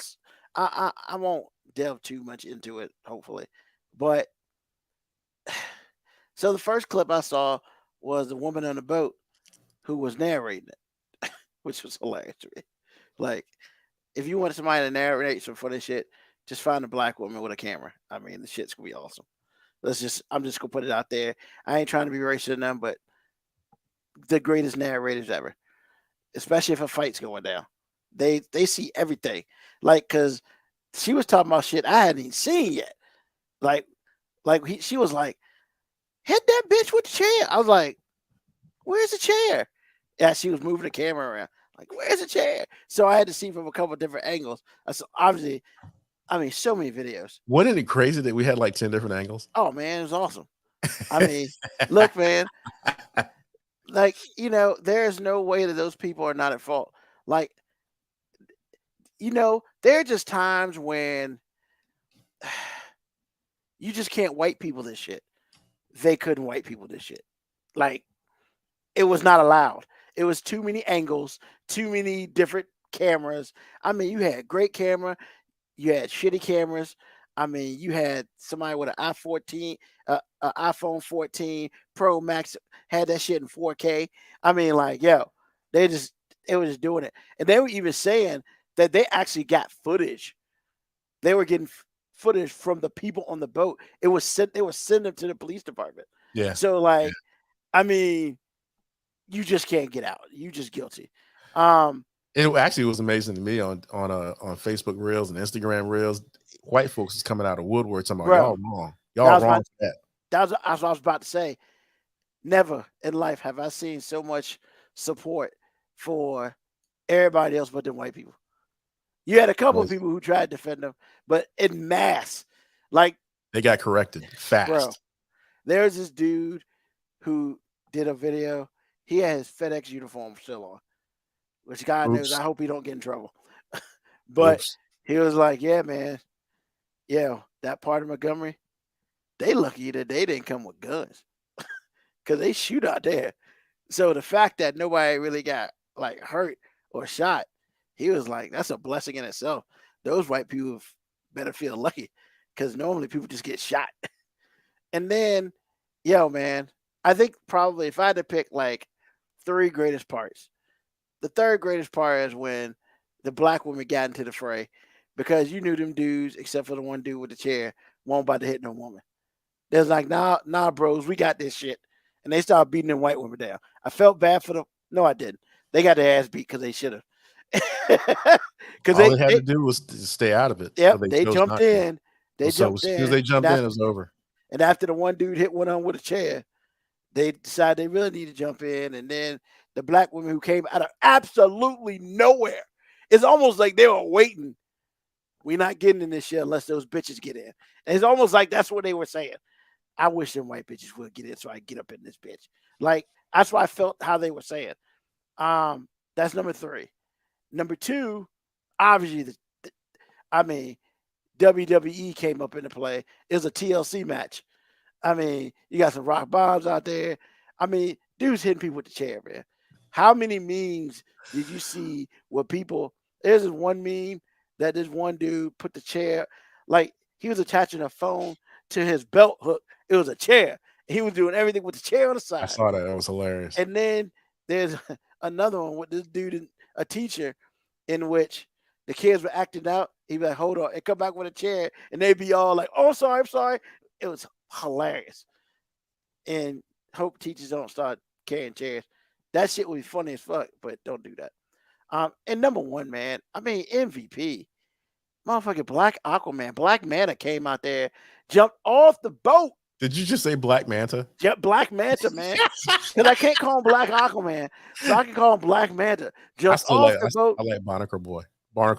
won't delve too much into it, hopefully. But so the first clip I saw was the woman on the boat who was narrating it, which was hilarious to me. Like, if you want somebody to narrate some funny shit, just find a black woman with a camera. I mean, the shit's gonna be awesome. I'm just gonna put it out there. I ain't trying to be racist in them, but the greatest narrators ever, especially if a fight's going down. They see everything. Like, cause she was talking about shit I hadn't even seen yet. She was like, hit that bitch with the chair. I was like, where's the chair? Yeah, she was moving the camera around. Like, where's the chair? So I had to see from a couple of different angles. So obviously, I mean, so many videos. Wasn't it crazy that we had like 10 different angles? Oh man, it was awesome. I mean, look, man, like, there's no way that those people are not at fault. Like, there are just times when you just can't white people this shit. They couldn't white people this shit. Like, it was not allowed. It was too many angles, too many different cameras. I mean, you had great camera, you had shitty cameras. I mean, you had somebody with an iPhone 14 Pro Max had that shit in 4K. I mean, like, yo, it was just doing it. And they were even saying that they actually got footage. They were getting footage from the people on the boat. They were sending them to the police department. Yeah. So, like, I mean, you just can't get out. You just guilty. It actually was amazing to me on Facebook Reels and Instagram Reels. White folks is coming out of woodwork talking about y'all wrong. Y'all wrong for that. That's what I was about to say. Never in life have I seen so much support for everybody else but the white people. You had a couple of people who tried to defend them, but in mass, like, they got corrected fast. Bro, there's this dude who did a video. He had his FedEx uniform still on, which God knows. I hope he don't get in trouble. But he was like, yeah, man. Yeah, that part of Montgomery, they lucky that they didn't come with guns because they shoot out there. So the fact that nobody really got like hurt or shot, he was like, that's a blessing in itself. Those white people better feel lucky because normally people just get shot. And then, yo, man, I think probably if I had to pick like three greatest parts. The third greatest part is when the black woman got into the fray, because you knew them dudes, except for the one dude with the chair, won't about to hit no woman. There's like, nah, bros, we got this shit. And they started beating them white women down. I felt bad for them. No, I didn't. They got their ass beat because they should have. Because all they had to do was to stay out of it. Yep, but they chose jumped not to. in. They So jumped as soon in. as they jumped in, it was over. And after the one dude hit one on with a chair, they decided they really need to jump in. And then the black women who came out of absolutely nowhere, it's almost like they were waiting. We're not getting in this shit unless those bitches get in. And it's almost like that's what they were saying. I wish them white bitches would get in so I get up in this bitch. Like, that's what I felt how they were saying. That's number 3. Number 2, obviously, WWE came up into play. It was a TLC match. I mean, you got some rock bombs out there. I mean, dudes hitting people with the chair, man. How many memes did you see where people, there's this one meme that this one dude put the chair, like he was attaching a phone to his belt hook. It was a chair. He was doing everything with the chair on the side. I saw that. That was hilarious. And then there's another one with this dude, a teacher, in which the kids were acting out. He'd be like, hold on, and come back with a chair. And they'd be all like, oh, I'm sorry. It was hilarious. And hope teachers don't start carrying chairs. That shit would be funny as fuck, but don't do that. And number 1, man, I mean, MVP. Motherfucking Black Aquaman. Black Manta came out there, jumped off the boat. Did you just say Black Manta? Yeah, Black Manta, man. Because I can't call him Black Aquaman, so I can call him Black Manta. Jumped off the boat. I like Barnacle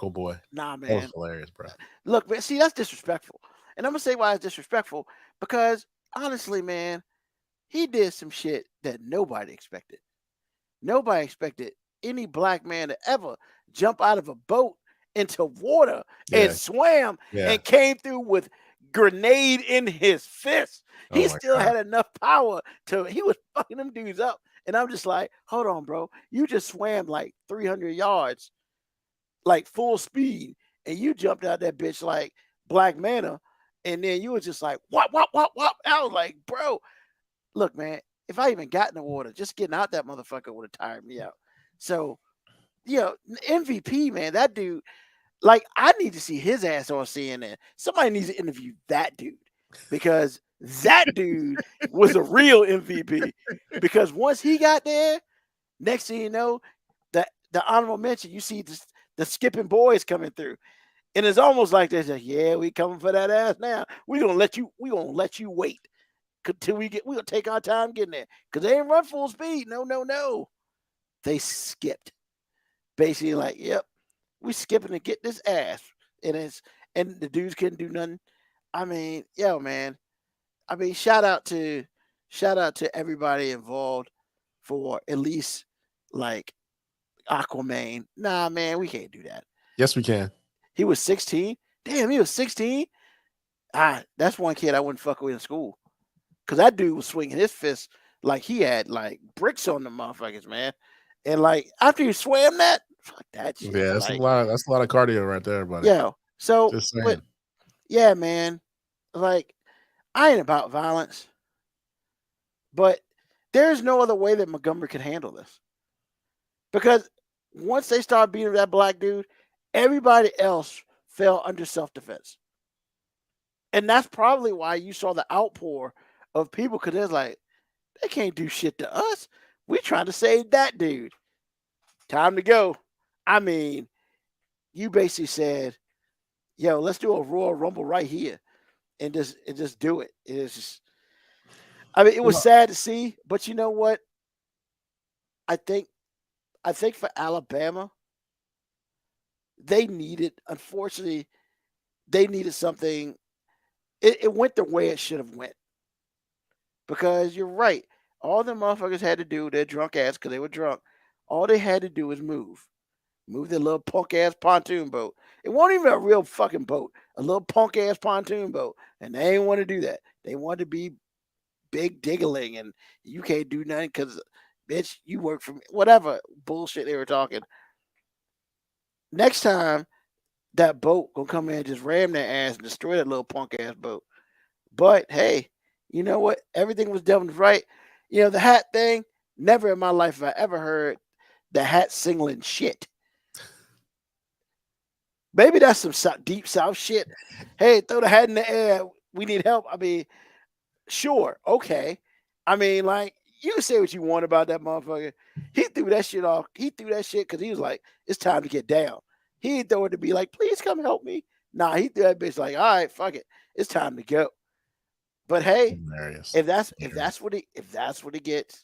Boy. Nah, man. That was hilarious, bro. Look, man, see, that's disrespectful. And I'm going to say why it's disrespectful. Because, honestly, man, he did some shit that nobody expected. Nobody expected any black man to ever jump out of a boat into water and swam and came through with grenade in his fist. He still had enough power he was fucking them dudes up. And I'm just like, hold on, bro. You just swam like 300 yards, like full speed, and you jumped out that bitch like Black Manta. And then you was just like, what? I was like, bro, look, man, if I even got in the water, just getting out that motherfucker would have tired me out. So, MVP, man, that dude, like, I need to see his ass on CNN. Somebody needs to interview that dude, because that dude was a real MVP. Because once he got there, next thing you know, the honorable mention, you see the skipping boys coming through. And it's almost like they're like, yeah, we coming for that ass now. We're gonna let you wait until we're gonna take our time getting there. Because they ain't run full speed. No. They skipped. Basically, like, yep, we skipping to get this ass. And the dudes couldn't do nothing. I mean, yo, man. I mean, shout out to everybody involved for at least like Aquaman. Nah, man, we can't do that. Yes, we can. He was 16. Damn, he was 16. That's one kid I wouldn't fuck with in school. Because that dude was swinging his fist like he had like bricks on the motherfuckers, man. And like after you swam that, fuck that shit. Yeah, that's a lot of cardio right there, buddy. Yeah. So, just saying. But, yeah, man. Like, I ain't about violence, but there's no other way that Montgomery could handle this. Because once they started beating that black dude, everybody else fell under self-defense. And that's probably why you saw the outpour of people, because they're like, they can't do shit to us. We trying to save that dude. Time to go. I mean, you basically said, yo, let's do a Royal Rumble right here and just do it. It's just, I mean, it was sad to see, but you know what? I think for Alabama, unfortunately, they needed something. It went the way it should have went. Because you're right. All the motherfuckers had to do, their drunk ass, because they were drunk, all they had to do was move. Move their little punk ass pontoon boat. It wasn't even a real fucking boat. A little punk ass pontoon boat. And they didn't want to do that. They wanted to be big diggling, and you can't do nothing because, bitch, you work for me. Whatever bullshit they were talking. Next time, that boat gonna come in and just ram their ass and destroy that little punk ass boat. But hey, you know what? Everything was done right. You know, the hat thing, Never in my life have I ever heard the hat singling shit. Maybe that's some deep South shit. Hey, throw the hat in the air. We need help. I mean, sure, okay. I mean, like, you can say what you want about that motherfucker. He threw that shit off. He threw that shit because he was like, it's time to get down. He didn't throw it to be like, please come help me. Nah, he threw that bitch like, all right, fuck it. It's time to go. But hey, Hilarious. if that's what he gets,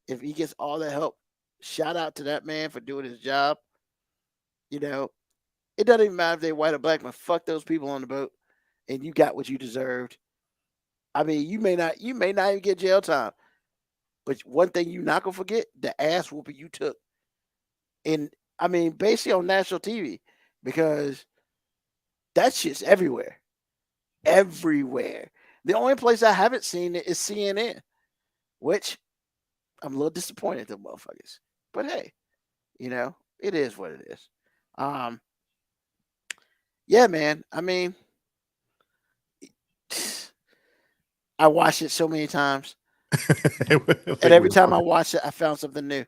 if he gets all the help, shout out to that man for doing his job. You know, it doesn't even matter if they're white or black, man. Fuck those people on the boat, and you got what you deserved. I mean, you may not even get jail time, but one thing you're not gonna forget: the ass whooping you took. And I mean, basically on national TV, because that shit's everywhere, everywhere. The only place I haven't seen it is CNN, which I'm a little disappointed in them motherfuckers. But hey, it is what it is. Yeah, man. I mean, I watched it so many times, and every time I watched it, I found something new.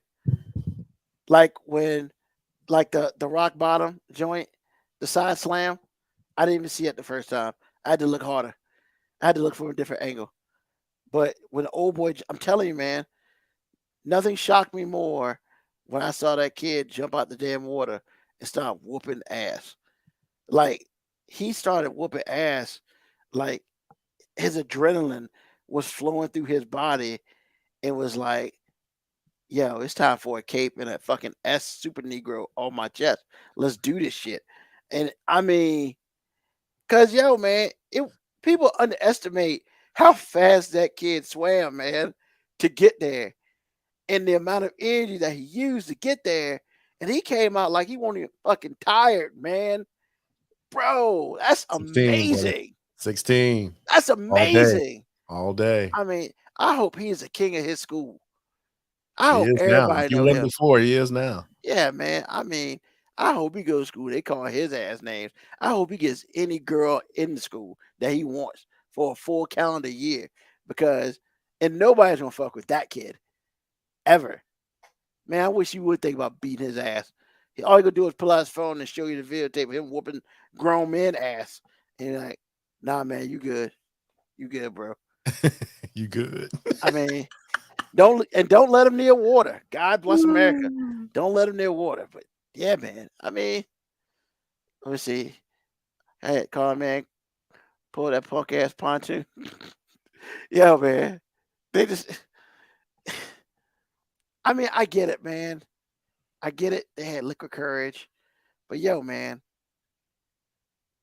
Like when, like the rock bottom joint, the side slam, I didn't even see it the first time. I had to look harder. I had to look from a different angle. But when the old boy, I'm telling you, man, nothing shocked me more when I saw that kid jump out the damn water and start whooping ass. Like, he started whooping ass, like his adrenaline was flowing through his body. It was like, yo, it's time for a cape and a fucking S Super Negro on my chest. Let's do this shit. And I mean, cause yo, man, people underestimate how fast that kid swam, man, to get there, and the amount of energy that he used to get there. And he came out like he wasn't even fucking tired, man. Bro, that's 16, bro. amazing. 16. That's amazing. All day. I mean, I hope he is a king of his school. I He hope is now. everybody He know wasn't him. before. He is now. Yeah, man. I mean, I hope he goes to school. They call his ass names. I hope he gets any girl in the school that he wants for a full calendar year, and nobody's gonna fuck with that kid ever. Man, I wish you would think about beating his ass. All you gonna do is pull out his phone and show you the videotape of him whooping grown men ass. And you're like, nah, man, you good. You good, bro. You good. I mean, don't let him near water. God bless America. Don't let him near water. But yeah, man. I mean, let me see. Hey, call man, pull that punk ass pontoon. Yeah, man. They just I mean, I get it, man. I get it. They had liquid courage. But yo, man,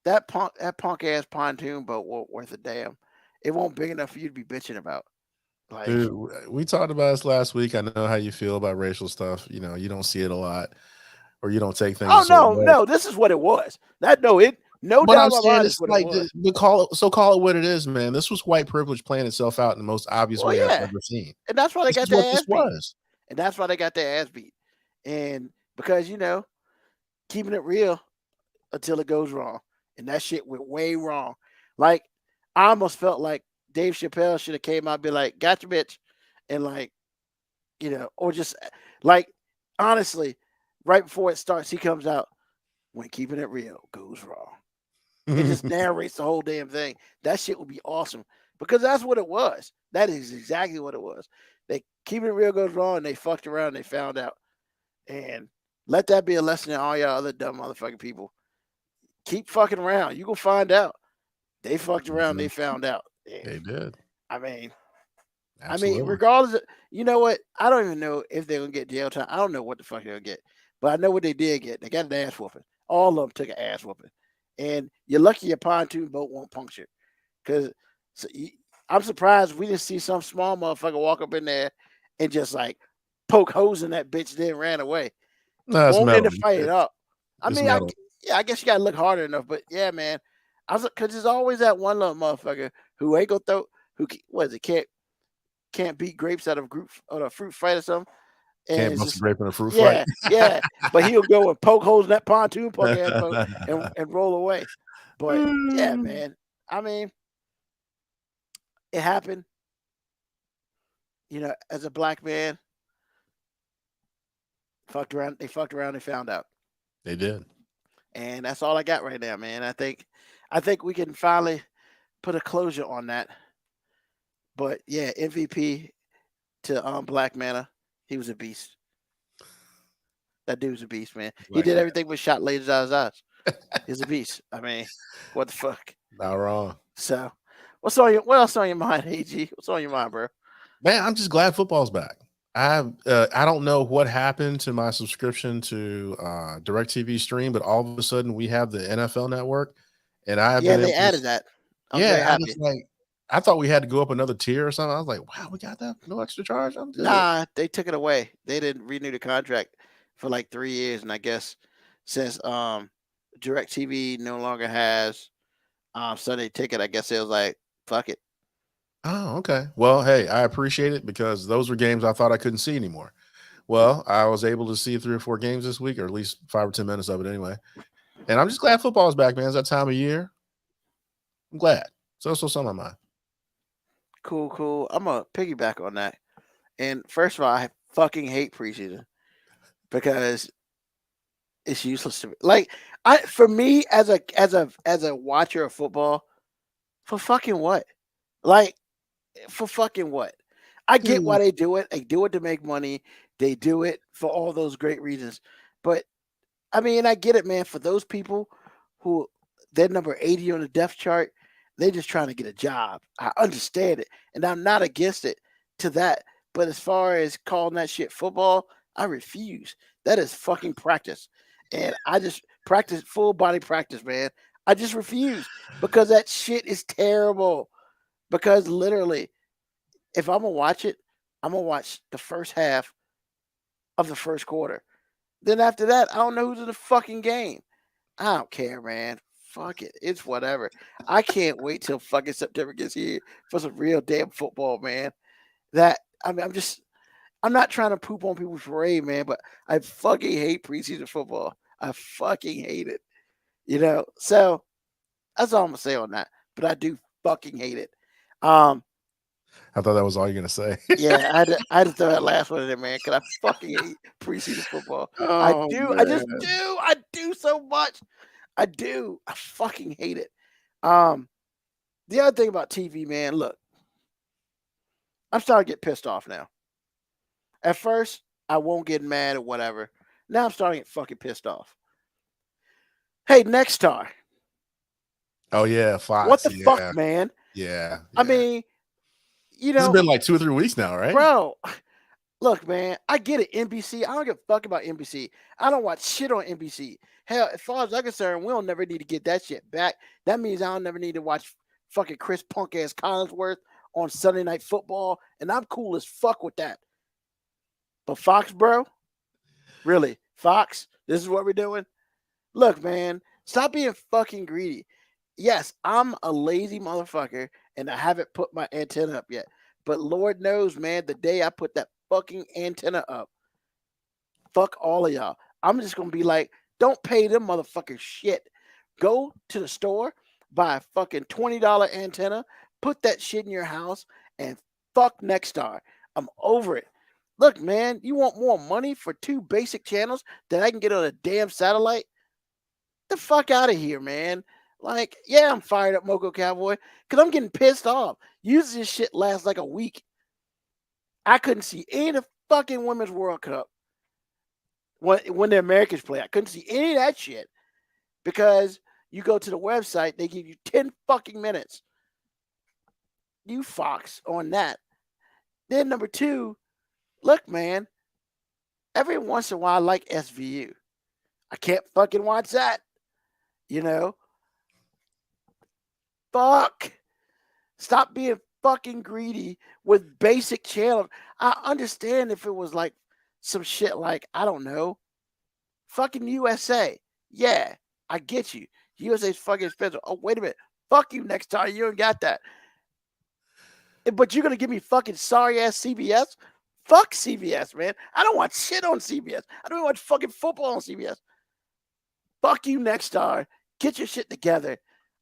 that punk ass pontoon boat won't worth a damn. It won't big enough for you to be bitching about. Like, Dude, we talked about this last week. I know how you feel about racial stuff. You don't see it a lot, or you don't take things. oh no, this is what it was. No But doubt I'm in my saying mind it's is what like, it was. call it what it is, man. This was white privilege playing itself out in the most obvious Well, way I've yeah. ever seen. And that's why they This got is their what ass this beat. was. And that's why they got their ass beat. And because, keeping it real until it goes wrong. And that shit went way wrong. Like, I almost felt like Dave Chappelle should have came out and be like, gotcha, bitch. And like, or just like, honestly, right before it starts, he comes out, when keeping it real goes wrong. It just narrates the whole damn thing. That shit would be awesome. Because that's what it was. That is exactly what it was. They keeping it real goes wrong, and they fucked around and they found out. And let that be a lesson to all y'all other dumb motherfucking people. Keep fucking around. You gonna find out. They fucked around, they found out. They did. I mean, Absolutely. regardless of, you know what? I don't even know if they're gonna get jail time. I don't know what the fuck they'll get. But I know what they did get. They got an ass whooping. All of them took an ass whooping. And you're lucky your pontoon boat won't puncture. Because I'm surprised we didn't see some small motherfucker walk up in there and just like poke holes in that bitch, then ran away. No, it's Won't metal. end to fight it up. I It's mean, metal. I guess you gotta look harder enough. But yeah, man, because there's always that one little motherfucker who ain't gonna throw, can't beat grapes out of a fruit fight or something. And Can't it's bust a just, grape in a fruit fight. yeah. But he'll go and poke holes in that pontoon punk ass boat and roll away. But yeah, man. I mean, it happened. As a black man, Fucked around. They fucked around. They found out. They did. And that's all I got right now, man. I think we can finally put a closure on that. But yeah, MVP to Black Manta. He was a beast. That dude was a beast, man. He did everything with shot lasers out of his eyes. He's a beast. I mean, what the fuck? Not wrong. So, what else on your mind, AG? What's on your mind, bro? Man, I'm just glad football's back. I don't know what happened to my subscription to DirecTV Stream, but all of a sudden we have the NFL Network, and they added that. I'm very happy. I thought we had to go up another tier or something. I was like, wow, we got that, no extra charge. Nah, they took it away. They didn't renew the contract for like 3 years, and I guess since DirecTV no longer has Sunday Ticket, I guess it was like, fuck it. Oh, okay. Well, hey, I appreciate it because those were games I thought I couldn't see anymore. Well, I was able to see 3 or 4 games this week, or at least 5 or 10 minutes of it anyway. And I'm just glad football is back, man. It's that time of year. I'm glad. So something on my mind. Cool. I'm gonna piggyback on that. And first of all, I fucking hate preseason because it's useless to me. Like, for me as a watcher of football, for fucking what? Like, for fucking what? I get why they do it. They do it to make money. They do it for all those great reasons. But I mean, I get it, man. For those people who they're number 80 on the depth chart, they're just trying to get a job. I understand it, and I'm not against it to that. But as far as calling that shit football, I refuse. That is fucking practice, and I just practice full body practice, man. I just refuse because that shit is terrible. Because literally, if I'm gonna watch it, I'm gonna watch the first half of the first quarter. Then after that, I don't know who's in the fucking game. I don't care, man. Fuck it. It's whatever. I can't wait till fucking September gets here for some real damn football, man. I'm not trying to poop on people's parade, man, but I fucking hate preseason football. I fucking hate it. So that's all I'm gonna say on that. But I do fucking hate it. I thought that was all you're gonna say. Yeah, I had to throw that last one in there, man, because I fucking hate preseason football. I do. Man. I just do. I do so much. I do. I fucking hate it. The other thing about TV, man, look, I'm starting to get pissed off now. At first, I won't get mad or whatever. Now I'm starting to get fucking pissed off. Hey, Next Star. Oh yeah, Fox. What the fuck, man? Yeah. I mean, it's been like 2 or 3 weeks now, right? Bro, look, man, I get it. NBC. I don't give a fuck about NBC. I don't watch shit on NBC. Hell, as far as I'm concerned, we don't never need to get that shit back. That means I don't never need to watch fucking Chris punk ass Collinsworth on Sunday Night Football, and I'm cool as fuck with that. But Fox, bro, really, Fox, this is what we're doing. Look, man, stop being fucking greedy. Yes, I'm a lazy motherfucker, and I haven't put my antenna up yet. But Lord knows, man, the day I put that fucking antenna up, fuck all of y'all. I'm just going to be like, don't pay them motherfuckers shit. Go to the store, buy a fucking $20 antenna, put that shit in your house, and fuck Nexstar. I'm over it. Look, man, you want more money for 2 basic channels that I can get on a damn satellite? The fuck out of here, man. Like, yeah, I'm fired up, Moco Cowboy, because I'm getting pissed off. Usually this shit lasts like a week. I couldn't see any of the fucking Women's World Cup when the Americans play. I couldn't see any of that shit because you go to the website, they give you 10 fucking minutes. You Fox on that. Then number 2, look, man, every once in a while I like SVU. I can't fucking watch that. Fuck. Stop being fucking greedy with basic channels. I understand if it was like some shit like, I don't know, fucking USA. Yeah, I get you. USA's fucking expensive. Oh, wait a minute. Fuck you next time. You don't got that. But you're going to give me fucking sorry ass CBS? Fuck CBS, man. I don't want shit on CBS. I don't want fucking football on CBS. Fuck you, Nexstar. Get your shit together.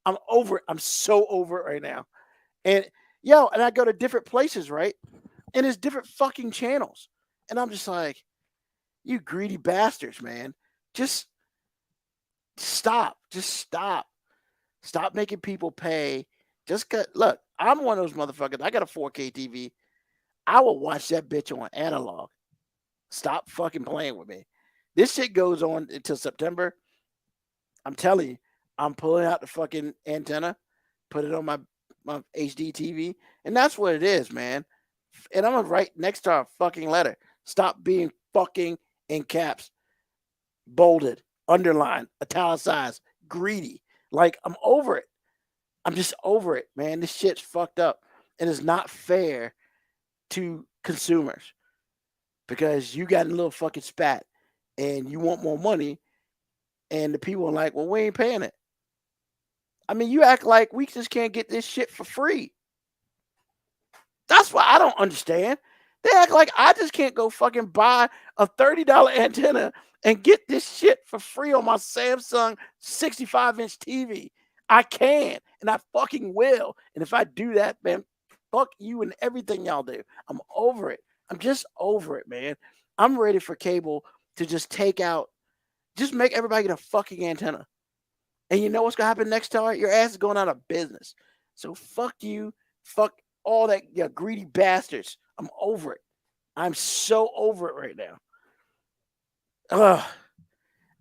I'm over it. I'm so over it right now. And I go to different places, right? And there's different fucking channels. And I'm just like, You greedy bastards, man. Just stop. Just stop. Stop making people pay. Just look, I'm one of those motherfuckers. I got a 4K TV. I will watch that bitch on analog. Stop fucking playing with me. This shit goes on until September. I'm telling you, I'm pulling out the fucking antenna, put it on my HD TV, and that's what it is, man. And I'm gonna write next to our fucking letter. Stop being fucking in caps, bolded, underlined, italicized, greedy. Like, I'm over it. I'm just over it, man. This shit's fucked up. And it's not fair to consumers because you got a little fucking spat and you want more money. And the people are like, well, we ain't paying it. I mean, you act like we just can't get this shit for free. That's what I don't understand. They act like I just can't go fucking buy a $30 antenna and get this shit for free on my Samsung 65-inch TV. I can, and I fucking will. And if I do that, man, fuck you and everything y'all do. I'm over it. I'm just over it, man. I'm ready for cable to just take out, just make everybody get a fucking antenna. And you know what's going to happen next time? Your ass is going out of business. So fuck you. Fuck all that, you greedy bastards. I'm over it. I'm so over it right now. Ugh.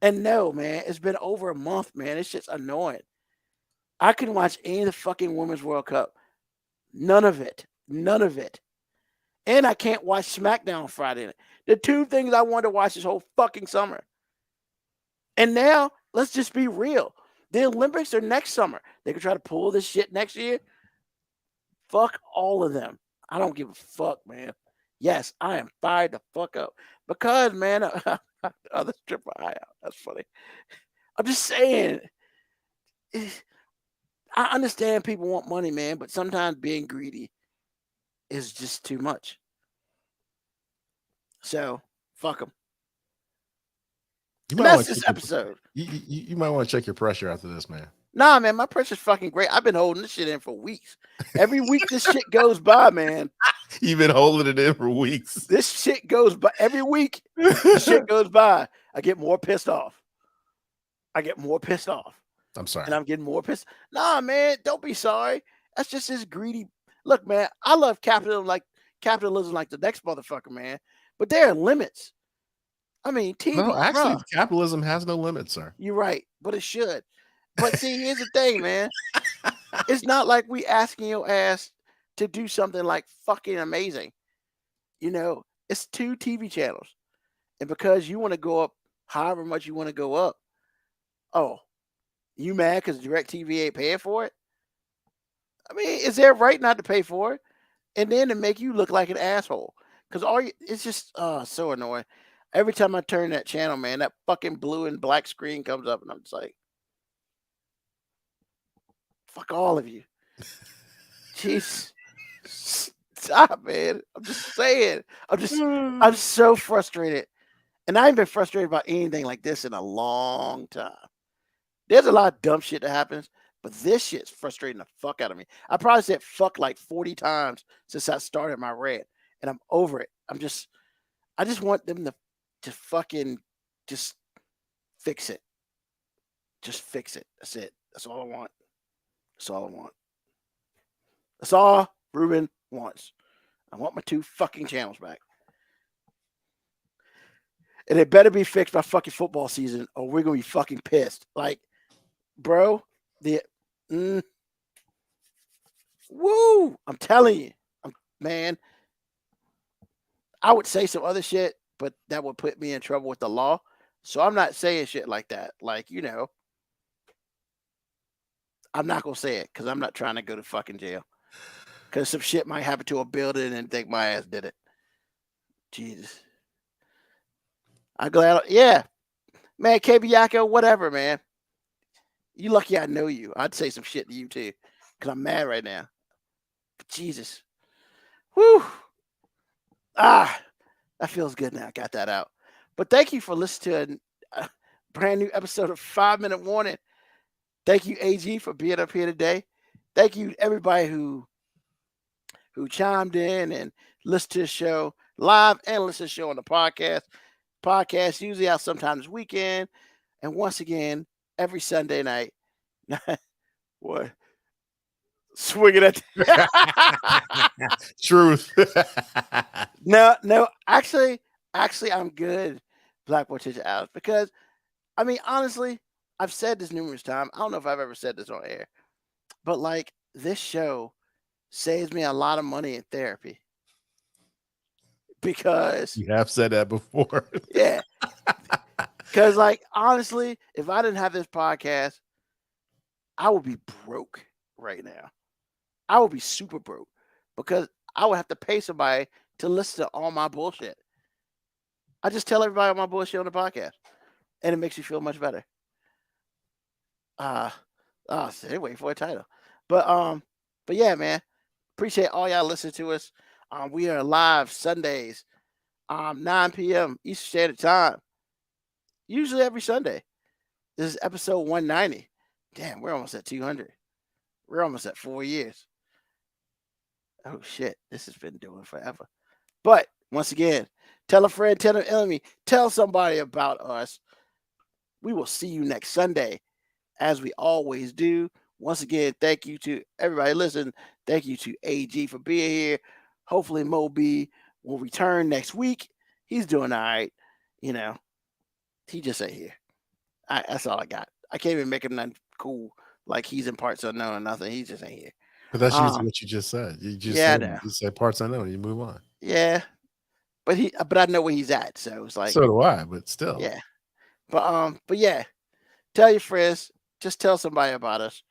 And no, man, it's been over a month, man. It's just annoying. I couldn't watch any of the fucking Women's World Cup. None of it. None of it. And I can't watch SmackDown on Friday night. The two things I wanted to watch this whole fucking summer. And now, let's just be real. The Olympics are next summer. They can try to pull this shit next year. Fuck all of them. I don't give a fuck, man. Yes, I am fired the fuck up. Because, man, other strip my eye out. That's funny. I'm just saying. I understand people want money, man, but sometimes being greedy is just too much. So, fuck them. That's this episode. You might want to check your pressure after this, man. Nah, man, my pressure's fucking great. I've been holding this shit in for weeks. Every week this shit goes by, man. You've been holding it in for weeks. This shit goes by. Every week this shit goes by, I get more pissed off. I'm sorry. And I'm getting more pissed. Nah, man, don't be sorry. That's just this greedy. Look, man, I love capitalism like the next motherfucker, man. But there are limits. I mean, TV. No, actually, capitalism has no limits, sir. You're right, but it should. But see, here's the thing, man. It's not like we asking your ass to do something like fucking amazing. You know, it's 2 TV channels. And because you want to go up however much you want to go up, oh, you mad because DirecTV ain't paying for it? I mean, is there a right not to pay for it? And then to make you look like an asshole. Because it's just so annoying. Every time I turn that channel, man, that fucking blue and black screen comes up and I'm just like, fuck all of you. Jeez. Stop, man. I'm just saying. I'm so frustrated. And I ain't been frustrated about anything like this in a long time. There's a lot of dumb shit that happens, but this shit's frustrating the fuck out of me. I probably said fuck like 40 times since I started my rant, and I'm over it. I just want them to fucking just fix it. Just fix it. That's it. That's all I want. That's all I want. That's all Ruben wants. I want my 2 fucking channels back. And it better be fixed by fucking football season or we're going to be fucking pissed. Like, bro, woo, I'm telling you, man, I would say some other shit, but that would put me in trouble with the law. So I'm not saying shit like that. Like, you know, I'm not going to say it because I'm not trying to go to fucking jail. Because some shit might happen to a building and think my ass did it. Jesus. I'm glad. Yeah. Man, KB Yako, whatever, man. You lucky I know you. I'd say some shit to you too. Because I'm mad right now. But Jesus. Whew. That feels good now. I got that out. But thank you for listening to a brand new episode of 5 Minute Warning. Thank you, AG, for being up here today. Thank you, everybody who chimed in and listened to the show live and listened to the show on the podcast. Podcast usually out sometime this weekend. And once again, every Sunday night. What? Swinging at Truth. No, actually, I'm good, Black Boy Teacher Alex, because I mean, honestly, I've said this numerous times. I don't know if I've ever said this on air, but like this show saves me a lot of money in therapy. Because You have said that before. yeah. Because like honestly, if I didn't have this podcast, I would be broke right now. I would be super broke because I would have to pay somebody to listen to all my bullshit. I just tell everybody all my bullshit on the podcast, and it makes you feel much better. So wait for a title, but yeah, man, appreciate all y'all listening to us. We are live Sundays, 9 p.m. Eastern Standard Time, usually every Sunday. This is episode 190. Damn, we're almost at 200. We're almost at 4 years. Oh shit, this has been doing forever. But once again, tell a friend, tell an enemy, tell somebody about us. We will see you next Sunday, as we always do. Once again, thank you to everybody listening. Thank you to AG for being here. Hopefully Mo B will return next week. He's doing all right. You know, he just ain't here. That's all I got. I can't even make him nothing cool like he's in Parts Unknown or nothing. He just ain't here. But that's usually what you just said. You just said Parts Unknown. You move on. Yeah, but I know where he's at, so it's like so do I. But still, yeah. But yeah, tell your friends. Just tell somebody about us.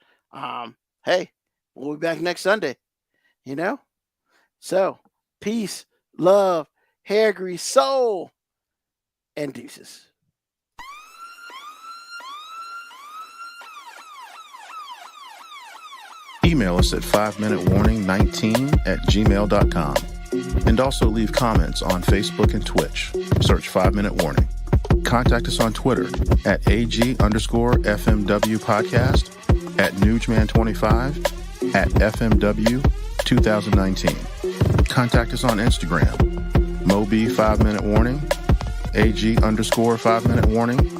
Hey, we'll be back next Sunday. You know, so peace, love, hair grease, soul, and deuces. Email us at 5minutewarning19@gmail.com. And also leave comments on Facebook and Twitch. Search 5 Minute Warning. Contact us on Twitter at AG_FMW podcast, at Newsman25, at FMW 2019. Contact us on Instagram, Moby 5 Minute Warning, AG_5 Minute Warning,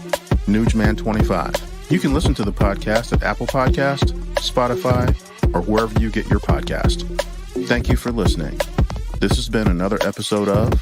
Newsman25. You can listen to the podcast at Apple Podcast, Spotify, or wherever you get your podcast. Thank you for listening. This has been another episode of